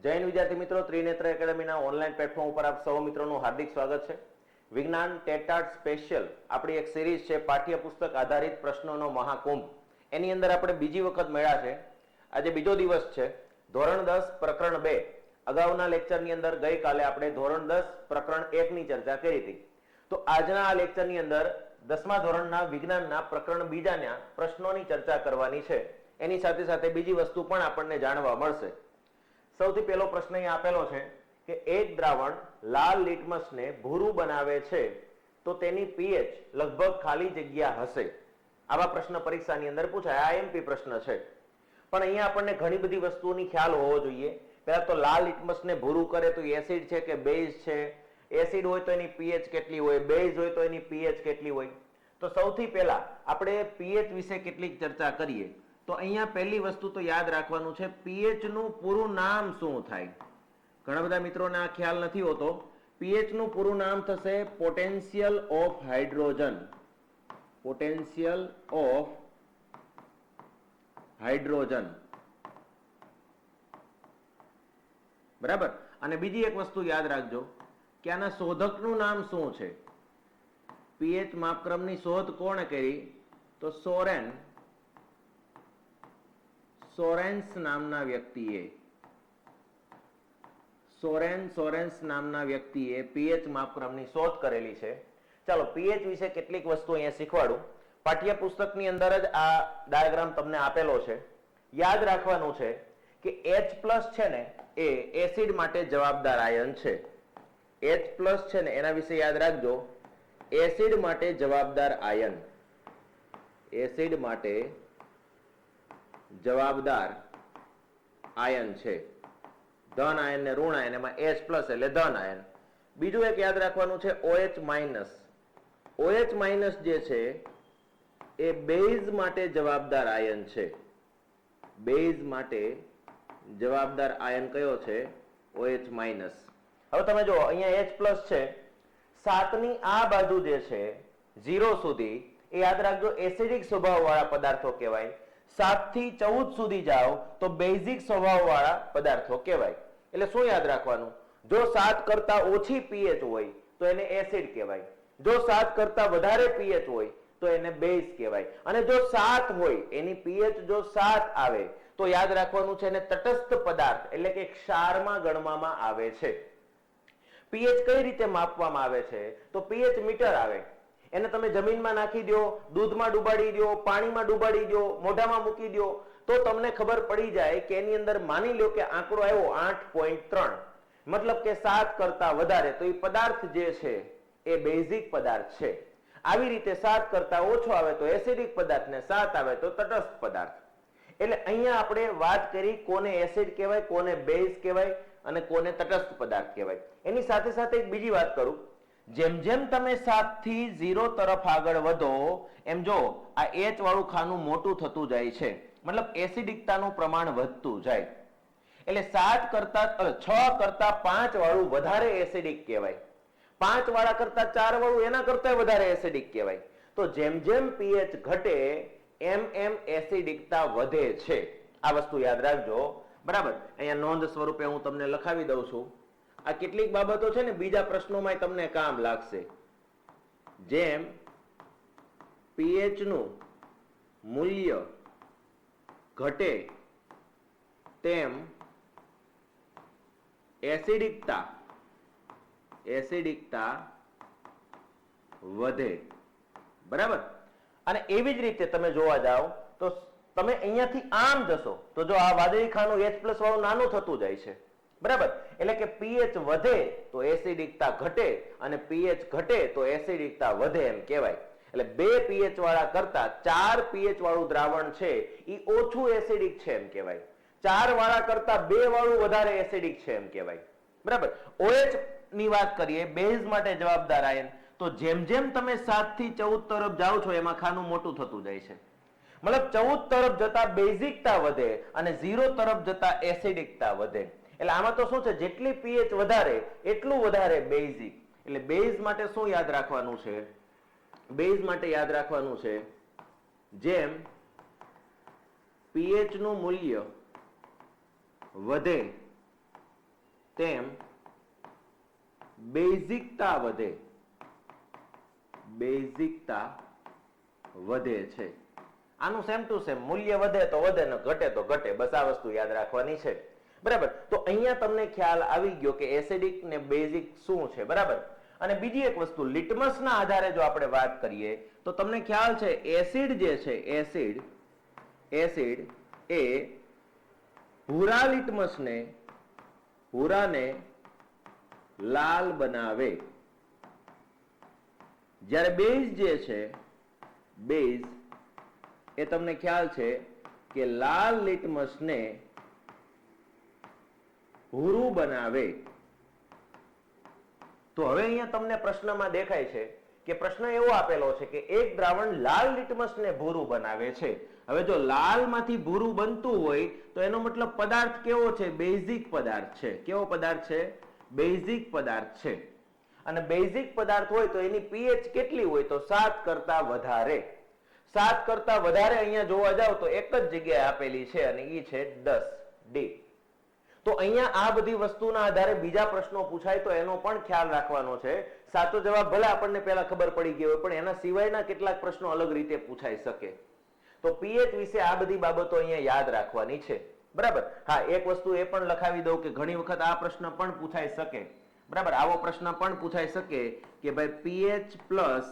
જૈન વિદ્યાર્થી મિત્રો, Trinetra એકેડમીના online platform ઉપર આપ સૌ મિત્રોનું હાર્દિક સ્વાગત છે. વિજ્ઞાન ટેટાટ સ્પેશિયલ આપણી એક સિરીઝ છે, પાઠ્યપુસ્તક આધારિત પ્રશ્નોનો મહાકુંભ. એની અંદર આપણે બીજી વખત મળ્યા છે. આજે બીજો દિવસ છે. ધોરણ 10 પ્રકરણ 2. અગાઉના લેક્ચરની અંદર ગઈકાલે આપણે ધોરણ 10 પ્રકરણ 1 ની ચર્ચા કરી હતી. તો આજના આ લેક્ચરની અંદર 10મા ધોરણના વિજ્ઞાનના પ્રકરણ 2ના પ્રશ્નોની ચર્ચા કરવાની છે. એની સાથે સાથે બીજી વસ્તુ પણ આપણને જાણવા મળશે. સૌથી પહેલો પ્રશ્ન અહીં આપેલો છે કે એક દ્રાવણ લાલ લિટમસને ભૂરું બનાવે છે તો તેની પીએચ લગભગ ખાલી જગ્યા હશે. આવા પ્રશ્ન પરીક્ષાની અંદર પૂછાય. આ એમપી પ્રશ્ન છે, પણ અહીંયા આપણને ઘણી બધી વસ્તુઓની ખ્યાલ હોવો જોઈએ. પહેલા તો લાલ લિટમસને ભૂરું કરે તો એસિડ છે કે બેઝ છે, એસિડ હોય તો એની પીએચ કેટલી હોય, બેઝ હોય તો એની પીએચ કેટલી હોય. તો સૌથી પહેલા આપણે પીએચ વિશે કેટલીક ચર્ચા કરીએ. તો અહીંયા પહેલી વસ્તુ તો યાદ રાખવાનું છે, પીએચ નું પૂરું નામ શું થાય. ઘણા બધા મિત્રોને આ ખ્યાલ નથી હોતો. પીએચ નું પૂરું નામ થશે potential of hydrogen. Potential of hydrogen, બરાબર. અને બીજી એક વસ્તુ યાદ રાખજો કે આના શોધકનું નામ શું છે. પીએચ માપક્રમની શોધ કોણે કરી? તો સોરેન્સ નામના વ્યક્તિએ. સોરેન્સ નામના વ્યક્તિએ પીએચ માપક્રમની શોધ કરેલી છે. ચાલો પીએચ વિશે કેટલીક વસ્તુ અહીંયા શીખવાડું. પાઠ્યપુસ્તકની અંદર જ આ ડાયાગ્રામ તમને આપેલો છે. યાદ રાખવાનું છે કે H+ છે ને એ એસિડ માટે જવાબદાર આયન છે. H+ છે ને એના વિશે યાદ રાખજો, એસિડ માટે જવાબદાર આયન. એસિડ માટે જવાબદાર આયન છે. ધન આયન ને ઋણ આયન, એમાં H+ એટલે ધન આયન. બીજું એક યાદ રાખવાનું છે OH-. OH- જે છે એ બેઝ માટે જવાબદાર આયન છે. બેઝ માટે જવાબદાર આયન કયો છે? OH-. હવે તમે જો અહીંયા H+ છે, 7ની આ બાજુ જે છે 0 સુધી એ યાદ રાખજો એસિડિક સ્વભાવ વાળા પદાર્થો કહેવાય. 7 થી 14 સુધી જાઓ તો બેઝિક સ્વભાવ વાળા પદાર્થો કહેવાય. એટલે શું યાદ રાખવાનું? જો 7 કરતા ઓછી પીએચ હોય તો એને એસિડ કહેવાય. જો 7 કરતા વધારે પીએચ હોય તો એને બેઝ કહેવાય. અને જો 7 હોય એની પીએચ જો 7 આવે તો યાદ રાખવાનું છે એને તટસ્થ પદાર્થ એટલે કે ક્ષારમાં ગણવામાં આવે છે. પીએચ કઈ રીતે માપવામાં આવે છે? તો પીએચ મીટર આવે. એને તમે જમીનમાં નાખી દો, દૂધમાં ડુબાડી દો, પાણીમાં ડુબાડી દો, મોઢામાં મૂકી દો તો તમને ખબર પડી જાય કે એની અંદર માની લો કે આંકડો આવ્યો 8.3, મતલબ કે 7 કરતા વધારે, તો એ પદાર્થ જે છે એ બેઝિક પદાર્થ છે. આવી રીતે 7 કરતા ઓછો આવે તો એસિડિક પદાર્થ ને 7 આવે તો તટસ્થ પદાર્થ. એટલે અહીંયા આપણે વાત કરી કોને એસિડ કહેવાય, કોને બેઝ કહેવાય અને કોને તટસ્થ પદાર્થ કહેવાય. એની સાથે સાથે એક બીજી વાત કરું. જેમ જેમ તમે 7 થી 0 તરફ આગળ વધો એમ જો આ H વાળું ખાનું મોટું થતું જાય છે, મતલબ એસિડિકતાનું પ્રમાણ વધતું જાય. એટલે 6 કરતા 5 વાળું વધારે એસિડિક કહેવાય. 5 વાળા કરતા 4 વાળું એના કરતા વધારે એસિડિક કહેવાય. તો જેમ જેમ પીએચ ઘટે એમ એસિડિકતા વધે છે. આ વસ્તુ યાદ રાખજો, બરાબર. અહીંયા નોંધ સ્વરૂપે હું તમને લખાવી દઉં છું. આ કેટલીક બાબતો છે ને બીજા પ્રશ્નોમાં તમને કામ લાગશે. જેમ પીએચ નું મૂલ્ય ઘટે તેમ એસિડિકતા વધે, બરાબર. અને એવી જ રીતે તમે જોવા જાઓ તો તમે અહીંયાથી આમ જશો તો જો આ વાદળી ખાનું H+ વાળું નાનું થતું જાય છે, બરાબર. એટલે કે પીએચ વધે તો એસિડિકતા ઘટે અને પીએચ ઘટે તો એસિડિકતા વધે એમ કહેવાય. એટલે 2 પીએચ વાળા કરતા 4 પીએચ વાળું દ્રાવણ છે એ ઓછું એસિડિક છે એમ કહેવાય. 4 વાળા કરતા 2 વાળું વધારે એસિડિક છે એમ કહેવાય, બરાબર. OH ની વાત કરીએ, બેઝ માટે જવાબદાર આયન, તો જેમ જેમ તમે 7 થી 14 તરફ જાઓ છો એમાં ખાનું મોટું થતું જાય છે. મતલબ 14 તરફ જતા બેઝિકતા વધે અને 0 તરફ જતા એસિડિકતા વધે. એટલે આમાં તો શું છે, જેટલી પીએચ વધારે એટલું વધારે બેઝિક. એટલે બેઝ માટે શું યાદ રાખવાનું છે? બેઝ માટે યાદ રાખવાનું છે જેમ પીએચ નું મૂલ્ય વધે તેમ બેઝિકતા વધે, બેઝિકતા વધે છે. આનું સેમ ટુ સેમ, મૂલ્ય વધે તો વધે ને ઘટે તો ઘટે, બસ આ વસ્તુ યાદ રાખવાની છે. બરાબર, તો અહીંયા તમને ખ્યાલ આવી ગયો કે એસિડિક ને બેઝિક શું છે. બરાબર, અને બીજી એક વસ્તુ, લિટમસના આધારે જો આપણે વાત કરીએ તો તમને ખ્યાલ છે એસિડ જે છે, એસિડ એ ભૂરા લિટમસને, ભૂરાને લાલ બનાવે, જ્યારે બેઝ જે છે, બેઝ એ તમને ખ્યાલ છે કે લાલ લિટમસને ભૂરું બનાવે. તો હવે અહીંયા તમને પ્રશ્નમાં દેખાય છે કે પ્રશ્ન એવો આપેલો છે કે એક દ્રાવણ લાલ લિટમસને ભૂરું બનાવે છે. હવે જો લાલમાંથી ભૂરું બનતું હોય તો એનો મતલબ પદાર્થ કેવો છે? બેઝિક પદાર્થ છે. કેવો પદાર્થ છે? બેઝિક પદાર્થ છે. અને બેઝિક પદાર્થ હોય તો એની પીએચ કેટલી હોય? તો 7 કરતા વધારે. 7 કરતા વધારે અહીંયા જોવા જાવ તો એક જ જગ્યાએ આપેલી છે અને એ છે 10 ડી. તો અહીંયા આ બધી વસ્તુના આધારે બીજા પ્રશ્નો પૂછાય તો એનો પણ ખ્યાલ રાખવાનો છે. સાચો જવાબ ભલે આપણને પહેલા ખબર પડી ગયો હોય, પણ એના સિવાયના કેટલાક પ્રશ્નો અલગ રીતે પૂછાઈ શકે. તો પીએચ વિશે આ બધી બાબતો અહીંયા યાદ રાખવાની છે. બરાબર, હા, એક વસ્તુ એ પણ લખાવી દઉં કે ઘણી વખત આ પ્રશ્ન પણ પૂછાઈ શકે. બરાબર, આવો પ્રશ્ન પણ પૂછાઈ શકે કે ભાઈ પીએચ પ્લસ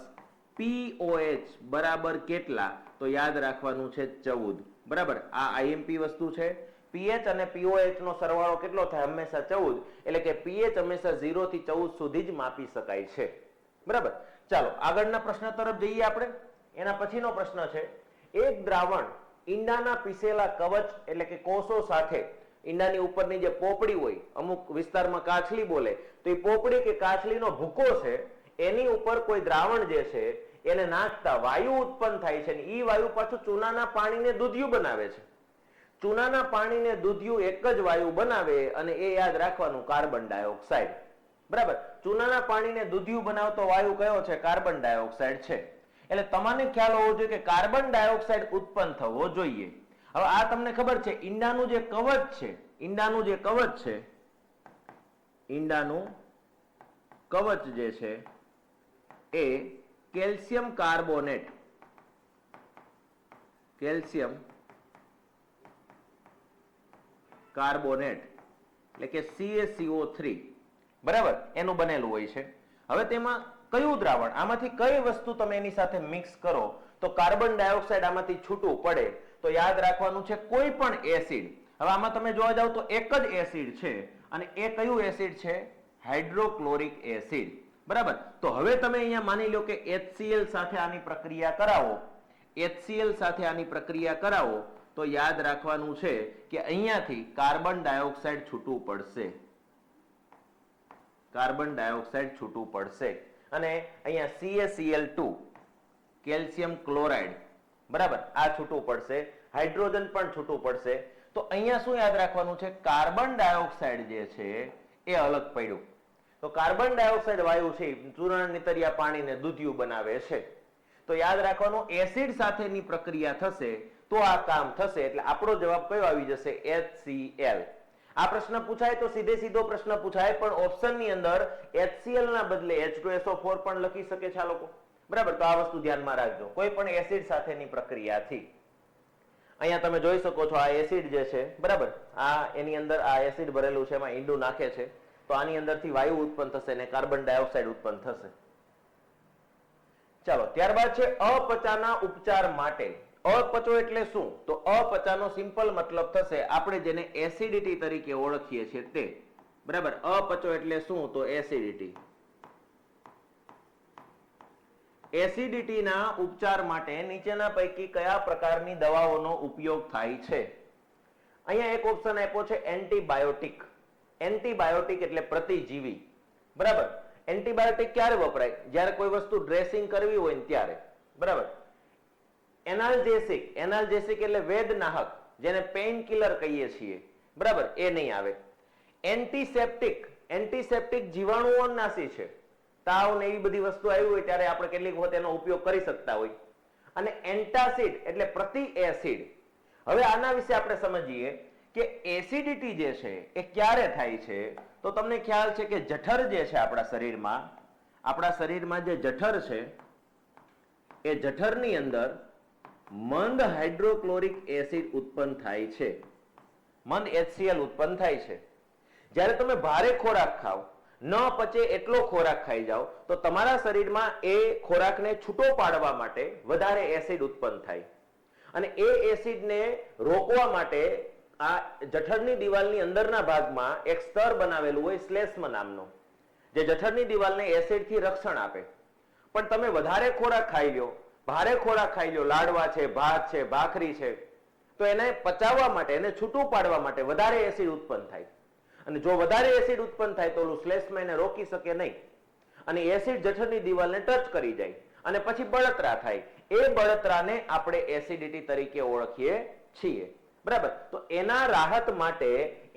POH બરાબર કેટલા? તો યાદ રાખવાનું છે 14. બરાબર, આ આઈએમપી વસ્તુ છે. પીએચ અને પીઓએચ નો સરવાળો કેટલો થાય? હંમેશા 14. એટલે કે પીએચ હંમેશા 0 થી 14 સુધી જ માપી શકાય છે. બરાબર, ચાલો આગળના પ્રશ્ન તરફ જઈએ આપણે. એના પછીનો પ્રશ્ન છે, એક દ્રાવણ ઈંડાના પીસેલા કવચ એટલે કે કોષો સાથે, ઈંડાની ઉપરની જે પોપડી હોય, અમુક વિસ્તારમાં કાચલી બોલે, તો એ પોપડી કે કાચલીનો ભૂકો છે, એની ઉપર કોઈ દ્રાવણ જે છે એને નાખતા વાયુ ઉત્પન્ન થાય છે, અને એ વાયુ પાછું ચૂનાના પાણીને દૂધિયું બનાવે છે. ચૂનાના પાણીને દૂધિયું એક જ વાયુ બનાવે અને એ યાદ રાખવાનું, કાર્બન ડાયોક્સાઇડ. બરાબર, ચૂનાના પાણીને દૂધિયું બનાવતો વાયુ કયો છે? કાર્બન ડાયોક્સાઇડ છે. એટલે તમને ખ્યાલ હોવો જોઈએ કે કાર્બન ડાયોક્સાઇડ ઉત્પન્ન થવો જોઈએ. હવે આ તમને ખબર છે, ઈંડાનું જે કવચ છે, ઈંડાનું જે કવચ છે, ઈંડાનું કવચ જે છે એ કેલ્શિયમ કાર્બોનેટ, કેલ્શિયમ કાર્બોનેટ એટલે કે CaCO3, બરાબર, એનું બનેલું હોય છે. હવે તેમાં કયું દ્રાવણ, આમાંથી કઈ વસ્તુ તમે એની સાથે મિક્સ કરો તો કાર્બન ડાયોક્સાઇડ આમાંથી છૂટું પડે? તો યાદ રાખવાનું છે કોઈ પણ એસિડ. હવે આમાં તમે જોવા જાવ તો એક જ એસિડ છે, અને એ કયું એસિડ છે? Hydrochloric acid. બરાબર, તો હવે તમે અહીંયા માની લો કે HCl સાથે આની પ્રક્રિયા કરાવો, HCl સાથે આની પ્રક્રિયા કરાવો તો યાદ રાખવાનું છે કે અહીંયાથી કાર્બન ડાયોક્સાઇડ છૂટું પડશે, કાર્બન ડાયોક્સાઇડ છૂટું પડશે. અને અહીંયા CaCl2, કેલ્શિયમ ક્લોરાઇડ, બરાબર, આ છૂટું પડશે, હાઇડ્રોજન પણ છૂટું પડશે. તો અહીંયા શું યાદ રાખવાનું છે? કાર્બન ડાયોક્સાઇડ જે છે એ અલગ પડ્યું. તો કાર્બન ડાયોક્સાઇડ વાયુ છે ચૂર્ણ નીતરિયા પાણીને દૂધિયું બનાવે છે. તો યાદ રાખવાનું, એસિડ સાથેની પ્રક્રિયા થશે તો આ કામ થશે. એટલે આપણો જવાબ કયો આવી જશે? HCl. આ પ્રશ્ન પૂછાય તો સીધો પ્રશ્ન પૂછાય, પણ ઓપ્શનની અંદર HCl ના બદલે H2SO4 પણ લખી શકે છે આ લોકો. બરાબર, તો આ વસ્તુ ધ્યાનમાં રાખજો કોઈ પણ એસિડ સાથેની પ્રક્રિયાથી. અહીંયા તમે જોઈ શકો છો આ એસિડ જે છે, બરાબર, આ એની અંદર આ એસિડ ભરેલું છે, એમાં ઈંડું નાખે છે તો આની અંદરથી વાયુ ઉત્પન્ન થશે અને કાર્બન ડાયોક્સાઇડ ઉત્પન્ન થશે. ચાલો, ત્યારબાદ છે અપચાના ઉપચાર માટે. અપચો એટલે શું? તો અપચાનો સિમ્પલ મતલબ થશે, આપણે જેને એસિડિટી તરીકે ઓળખીએ છીએ તે. બરાબર, અપચો એટલે શું? તો એસિડિટી. એસિડિટીના ઉપચાર માટે નીચેના પૈકી કયા પ્રકારની દવાઓનો ઉપયોગ થાય છે? અહીંયા એક ઓપ્શન આપ્યો છે એન્ટીબાયોટિક. એન્ટીબાયોટિક એટલે પ્રતિજીવી. બરાબર, એન્ટીબાયોટિક ક્યારે વપરાય? જ્યારે કોઈ વસ્તુ ડ્રેસિંગ કરવી હોય ને ત્યારે. બરાબર, એનાલ્જેસિક, એનાલ્જેસિક એટલે વેદનાશક, જેને પેઇન કિલર કહીએ છીએ, બરાબર, એ નહીં આવે. એન્ટીસેપ્ટિક, એન્ટીસેપ્ટિક જીવાણુઓનાશી છે. તાવ ને એવી બધી વસ્તુ આવી હોય ત્યારે આપણે કેટલીક વખત એનો ઉપયોગ કરી શકતા હોય. અને એન્ટાસિડ એટલે પ્રતિ એસિડ. હવે આના વિશે આપણે સમજીએ કે એસિડિટી જે છે એ ક્યારે થાય છે, તો તમને ખ્યાલ છે કે જઠર જે છે આપણા શરીરમાં જે જઠર છે એ જઠરની અંદર મંદ હાઇડ્રોક્લોરિક એસિડ ઉત્પન્ન થાય છે, મંદ HCl ઉત્પન્ન થાય છે. જ્યારે તમે ભારે ખોરાક ખાઓ, ન પચે એટલો ખોરાક ખાઈ જાઓ, તો તમારા શરીરમાં એ ખોરાકને છૂટો પાડવા માટે વધારે એસિડ ઉત્પન્ન થાય અને એ એસિડને રોકવા માટે આ જઠરની દિવાલની અંદરના ભાગમાં એક સ્તર બનાવેલું હોય શ્લેષ્મ નામનું, જે જઠરની દિવાલને એસિડથી રક્ષણ આપે. પણ તમે વધારે ખોરાક ખાઈ લ્યો, ભારે ખોરાક ખાઈ લ્યો, લાડવા છે, ભાત છે, ભાખરી છે, તો એને પચાવવા માટે, એને છૂટું પાડવા માટે વધારે એસિડ ઉત્પન્ન થાય. અને જો વધારે એસિડ ઉત્પન્ન થાય તો ઓલું શ્લેષ્મ એને રોકી શકે નહીં અને એસિડ જઠરની દિવાલને ટચ કરી જાય અને પછી બળતરા થાય. એ બળતરાને આપણે એસિડિટી તરીકે ઓળખીએ છીએ. બરાબર? તો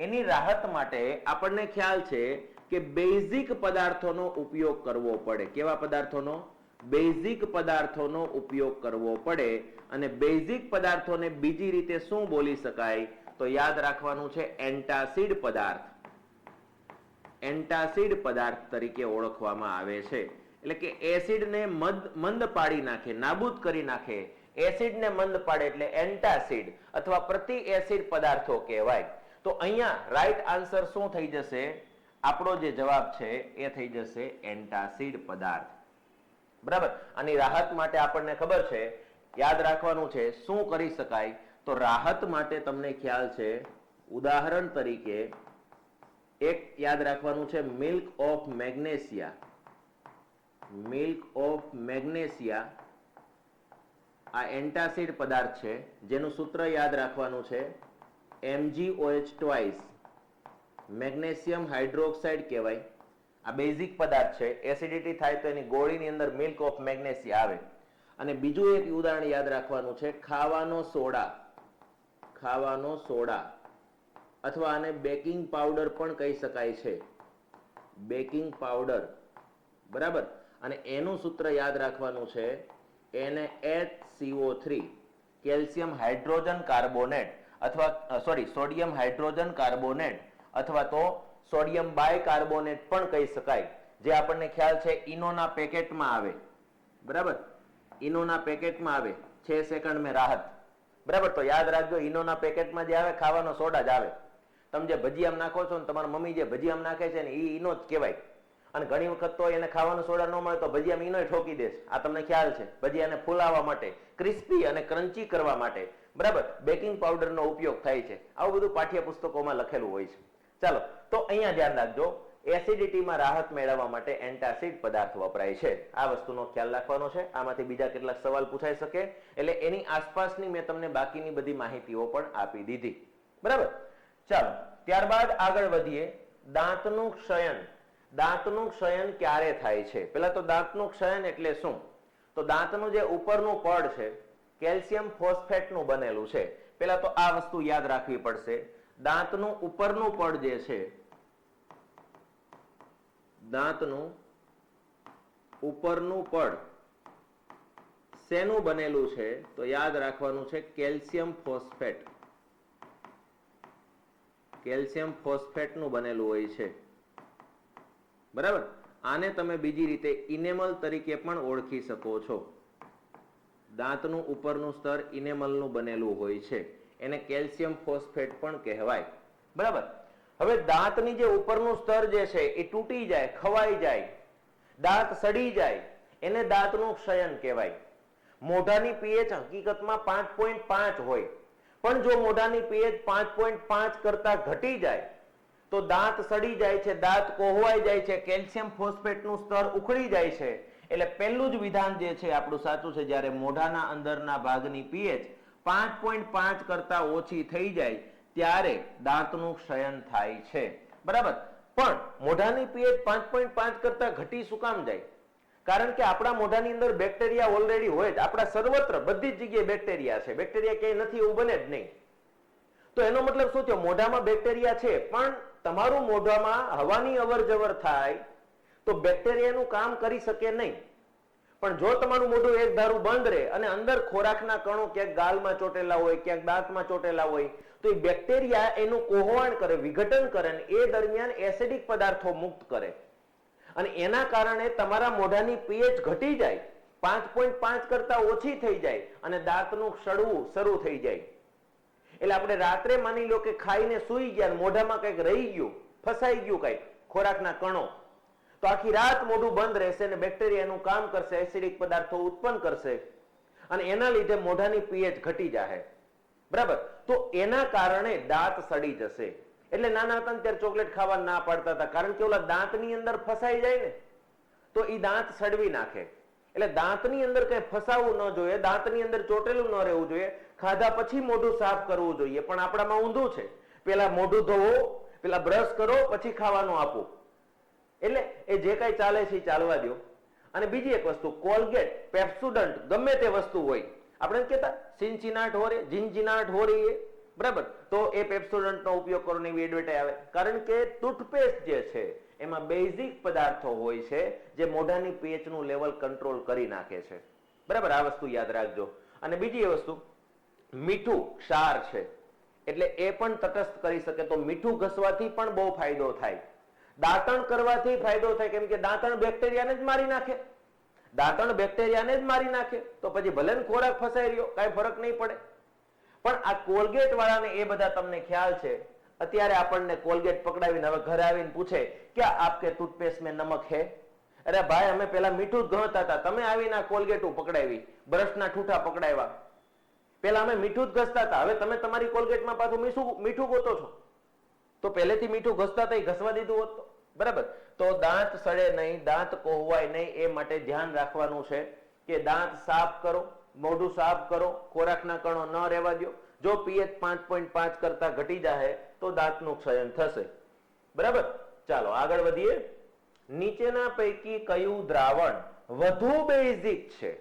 એની રાહત માટે આપણને ખ્યાલ છે કે બેઝિક પદાર્થોનો ઉપયોગ કરવો પડે. કેવા પદાર્થોનો? બેઝિક પદાર્થોનો ઉપયોગ કરવો પડે. અને બેઝિક પદાર્થોને બીજી રીતે શું બોલી શકાય? તો યાદ રાખવાનું છે એન્ટાસિડ પદાર્થ. એન્ટાસિડ પદાર્થ તરીકે ઓળખવામાં આવે છે. એટલે કે એસિડને મંદ પાડી નાખે, નાબૂદ કરી નાખે. એસિડને મંદ પાડે એટલે એન્ટાસિડ અથવા પ્રતિ એસિડ પદાર્થો કહેવાય. તો અહીંયા રાઈટ આન્સર શું થઈ જશે? આપણો જે જવાબ છે એ થઈ જશે એન્ટાસિડ પદાર્થ. બરાબર? આની રાહત માટે આપણને ખબર છે, યાદ રાખવાનું છે શું કરી શકાય. તો રાહત માટે તમને ખ્યાલ છે, ઉદાહરણ તરીકે એક યાદ રાખવાનું છે milk of magnesia. Milk of magnesia આ એન્ટાસિડ પદાર્થ છે, જેનું સૂત્ર યાદ રાખવાનું છે MgOH2. મેગ્નેશિયમ હાઇડ્રોક્સાઇડ કહેવાય. આ બેઝિક પદાર્થ છે. એસિડિટી થાય તો એની ગોળીની અંદર મિલ્ક ઓફ મેગ્નેશિયા આવે. અને બીજું એક ઉદાહરણ યાદ રાખવાનું છે ખાવાનો સોડા. ખાવાનો સોડા અથવા આને બેકિંગ પાવડર પણ કહી શકાય છે. Baking powder. બરાબર? અને એનું સૂત્ર યાદ રાખવાનું છે NaHCO3, કેલ્શિયમ હાઇડ્રોજન કાર્બોનેટ અથવા સોડિયમ હાઇડ્રોજન કાર્બોનેટ અથવા તો સોડિયમ બાયકાર્બોનેટ પણ કહી શકાય, જે આપણને ખ્યાલ છે ઇનોના પેકેટમાં આવે. બરાબર? ઇનોના પેકેટમાં આવે. 6 સેકન્ડ મેં રાહત. બરાબર? તો યાદ રાખજો, ઇનોના પેકેટમાં જે આવે ખાવાનો સોડા જ આવે. તમે જે ભજીયામાં નાખો છો ને, તમારા મમ્મી જે ભજીયામાં નાખે છે ને, એ ઇનો જ કહેવાય. અને ઘણી વખત તો એને ખાવાનો સોડા ન મળે તો ભજીયામાં ઇનો ઠોકી દેશે. આ તમને ખ્યાલ છે. ભજીયાને ફૂલાવવા માટે, ક્રિસ્પી અને ક્રન્ચી કરવા માટે, બરાબર, બેકિંગ પાવડરનો ઉપયોગ થાય છે. આવું બધું પાઠ્યપુસ્તકોમાં લખેલું હોય છે. ચાલો, તો અહીંયા ધ્યાન રાખજો, એસિડિટીમાં રાહત મેળવવા માટે એન્ટાસિડ પદાર્થ વપરાય છે. આ વસ્તુનો ખ્યાલ રાખવાનો છે. આમાંથી બીજા કેટલાક સવાલ પૂછાઈ શકે, એટલે એની આસપાસની મેં તમને બાકીની બધી માહિતીઓ પણ આપી દીધી. બરાબર? ચાલો, ત્યારબાદ આગળ વધીએ. દાંતનું ક્ષયન. દાંતનું ક્ષયન ક્યારે થાય છે? પહેલા તો દાંતનું ક્ષયન એટલે શું? તો દાંતનું જે ઉપરનું પડ છે કેલ્શિયમ ફોસ્ફેટનું બનેલું છે. પહેલા તો આ વસ્તુ યાદ રાખવી પડશે. દાંતનું ઉપરનું પડ જે છે, દાંતનું ઉપરનું પડ શેનું બનેલું છે? તો યાદ રાખવાનું છે કેલ્શિયમ ફોસ્ફેટ. કેલ્શિયમ ફોસ્ફેટનું બનેલું હોય છે. બરાબર? આને તમે બીજી રીતે ઇનેમલ તરીકે પણ ઓળખી શકો છો. દાંતનું ઉપરનું સ્તર ઇનેમલનું બનેલું હોય છે, એને કેલ્શિયમ ફોસ્ફેટ પણ કહેવાય. બરાબર? હવે દાંતની જે ઉપરનું સ્તર જે છે એ તૂટી જાય, ખવાઈ જાય, દાંત સડી જાય, એને દાંતનું ક્ષયન કહેવાય. મોઢાની pH હકીકતમાં 5.5 હોય, પણ જો મોઢાની pH 5.5 કરતા ઘટી જાય તો દાંત સડી જાય છે, દાંત કોહવાઈ જાય છે, કેલ્શિયમ ફોસ્ફેટનું સ્તર ઉખડી જાય છે. એટલે પહેલું જ વિધાન જે છે આપણું સાચું છે. જ્યારે મોઢાના અંદરના ભાગની pH 5.5 કરતા ઓછી થઈ જાય ત્યારે દાંતનું ક્ષયન થાય છે. બરાબર? પણ મોઢાની pH 5.5 કરતા ઘટી શું કામ જાય? કારણ કે આપણા મોઢાની અંદર બેક્ટેરિયા ઓલરેડી હોય જ. આપણા સર્વત્ર બધી જ જગ્યાએ બેક્ટેરિયા છે. બેક્ટેરિયા ક્યાંય નથી એવું બને જ નહીં. તો એનો મતલબ શું થયો? મોઢામાં બેક્ટેરિયા છે, પણ તમારું મોઢામાં હવાની અવર જવર થાય તો બેક્ટેરિયાનું કામ કરી શકે નહીં. પણ જો તમારું મોઢું એક ધારું બંધ રહે અને અંદર ખોરાકના કણો ક્યાંક ગાલમાં ચોટેલા હોય, ક્યાંક દાંતમાં ચોટેલા હોય, તો એ બેક્ટેરિયા એનું કોહવાણ કરે, વિઘટન કરે અને એ દરમિયાન એસિડિક પદાર્થો મુક્ત કરે અને એના કારણે તમારા મોઢાની પીએચ ઘટી જાય, 5.5 કરતા ઓછી થઈ જાય અને દાંતનું સડવું શરૂ થઈ જાય. એટલે આપણે રાત્રે માની લો કે ખાઈને સૂઈ ગયા, મોઢામાં કંઈક રહી ગયું, ફસાઈ ગયું કંઈક ખોરાકના કણો, તો આખી રાત મોઢું બંધ રહેશે અને બેક્ટેરિયાનું કામ કરશે, એસિડિક પદાર્થો ઉત્પન્ન કરશે અને એના લીધે મોઢાની પીએચ ઘટી જાય. બરાબર? તો એના કારણે દાંત સડી જશે. એટલે નાના હતા ત્યારે ચોકલેટ ખાવા ના પાડતા હતા, કારણ કે ઓલા દાંતની અંદર ફસાઈ જાય ને તો એ દાંત સડવી નાખે. એટલે દાંતની અંદર કઈ ફસાવવું ન જોઈએ, દાંતની અંદર ચોટેલું ન રહેવું જોઈએ. ખાધા પછી મોઢું સાફ કરવું જોઈએ, પણ આપણામાં ઊંધું છે. પેલા મોઢું ધોવો, પેલા બ્રશ કરો, પછી ખાવાનું આપો. એટલે એ જે કઈ ચાલે છે એ ચાલવા દો. અને બીજી એક વસ્તુ, કોલગેટ, પેપ્સોડન્ટ, ગમે તે વસ્તુ હોય, આપણે કહેતા સિન્ચિનાટ હોરે, જિંજીનાટ હોરે, બરાબર? તો એ પેપ્સોડન્ટ નો ઉપયોગ કરો ને એવી એડવર્ટાઈઝ આવે, કારણ કે ટૂથપેસ્ટ જે છે એમાં બેઝિક પદાર્થો હોય છે જે મોઢાની પીએચ નું લેવલ કંટ્રોલ કરી નાખે છે. બરાબર? આ વસ્તુ યાદ રાખજો. અને બીજી એ વસ્તુ, મીઠું ક્ષાર છે એટલે એ પણ તટસ્થ કરી શકે, તો મીઠું ઘસવાથી પણ બહુ ફાયદો થાય. દાંતણ કરવાથી ફાયદો થાય, કેમ કે દાંતણ બેક્ટેરિયાને જ મારી નાખે. દાંતણ બેક્ટેરિયાને જ મારી નાખે તો પછી ભલે ખોરાક ફસાઈ રહ્યો, કાંઈ ફરક નહીં પડે. પણ આ કોલગેટ વાળાને એ બધા તમને ખ્યાલ છે. અત્યારે આપણને કોલગેટ પકડાવીને હવે ઘરે આવીને પૂછે કે આપકે ટૂથપેસ્ટ में નમક है? અરે ભાઈ, અમે પેલા મીઠું જ ઘસતા હતા, તમે આવીને આ કોલગેટ પકડાવી, બ્રશના ઠૂઠા પકડાવ્યા. પેલા અમે મીઠું જ ઘસતા હતા, હવે તમે તમારી કોલગેટમાં પાછું મીઠું ગોતો છો. તો પહેલેથી મીઠું ઘસતા હતા, એ ઘસવા દીધું હોત તો. બરાબર? તો દાંત સડે નહીં, દાંત કોહવાય નહીં, એ માટે ધ્યાન રાખવાનું છે કે દાંત સાફ કરો, મોઢું સાફ કરો, ખોરાકના કણો ન રહેવા દો. જો પીએચ 5.5 કરતા ઘટી જાય તો દાંતનું ક્ષયન થશે. બરાબર? ચાલો આગળ વધીએ. નીચેના પૈકી કયું દ્રાવણ વધુ બેઝિક છે?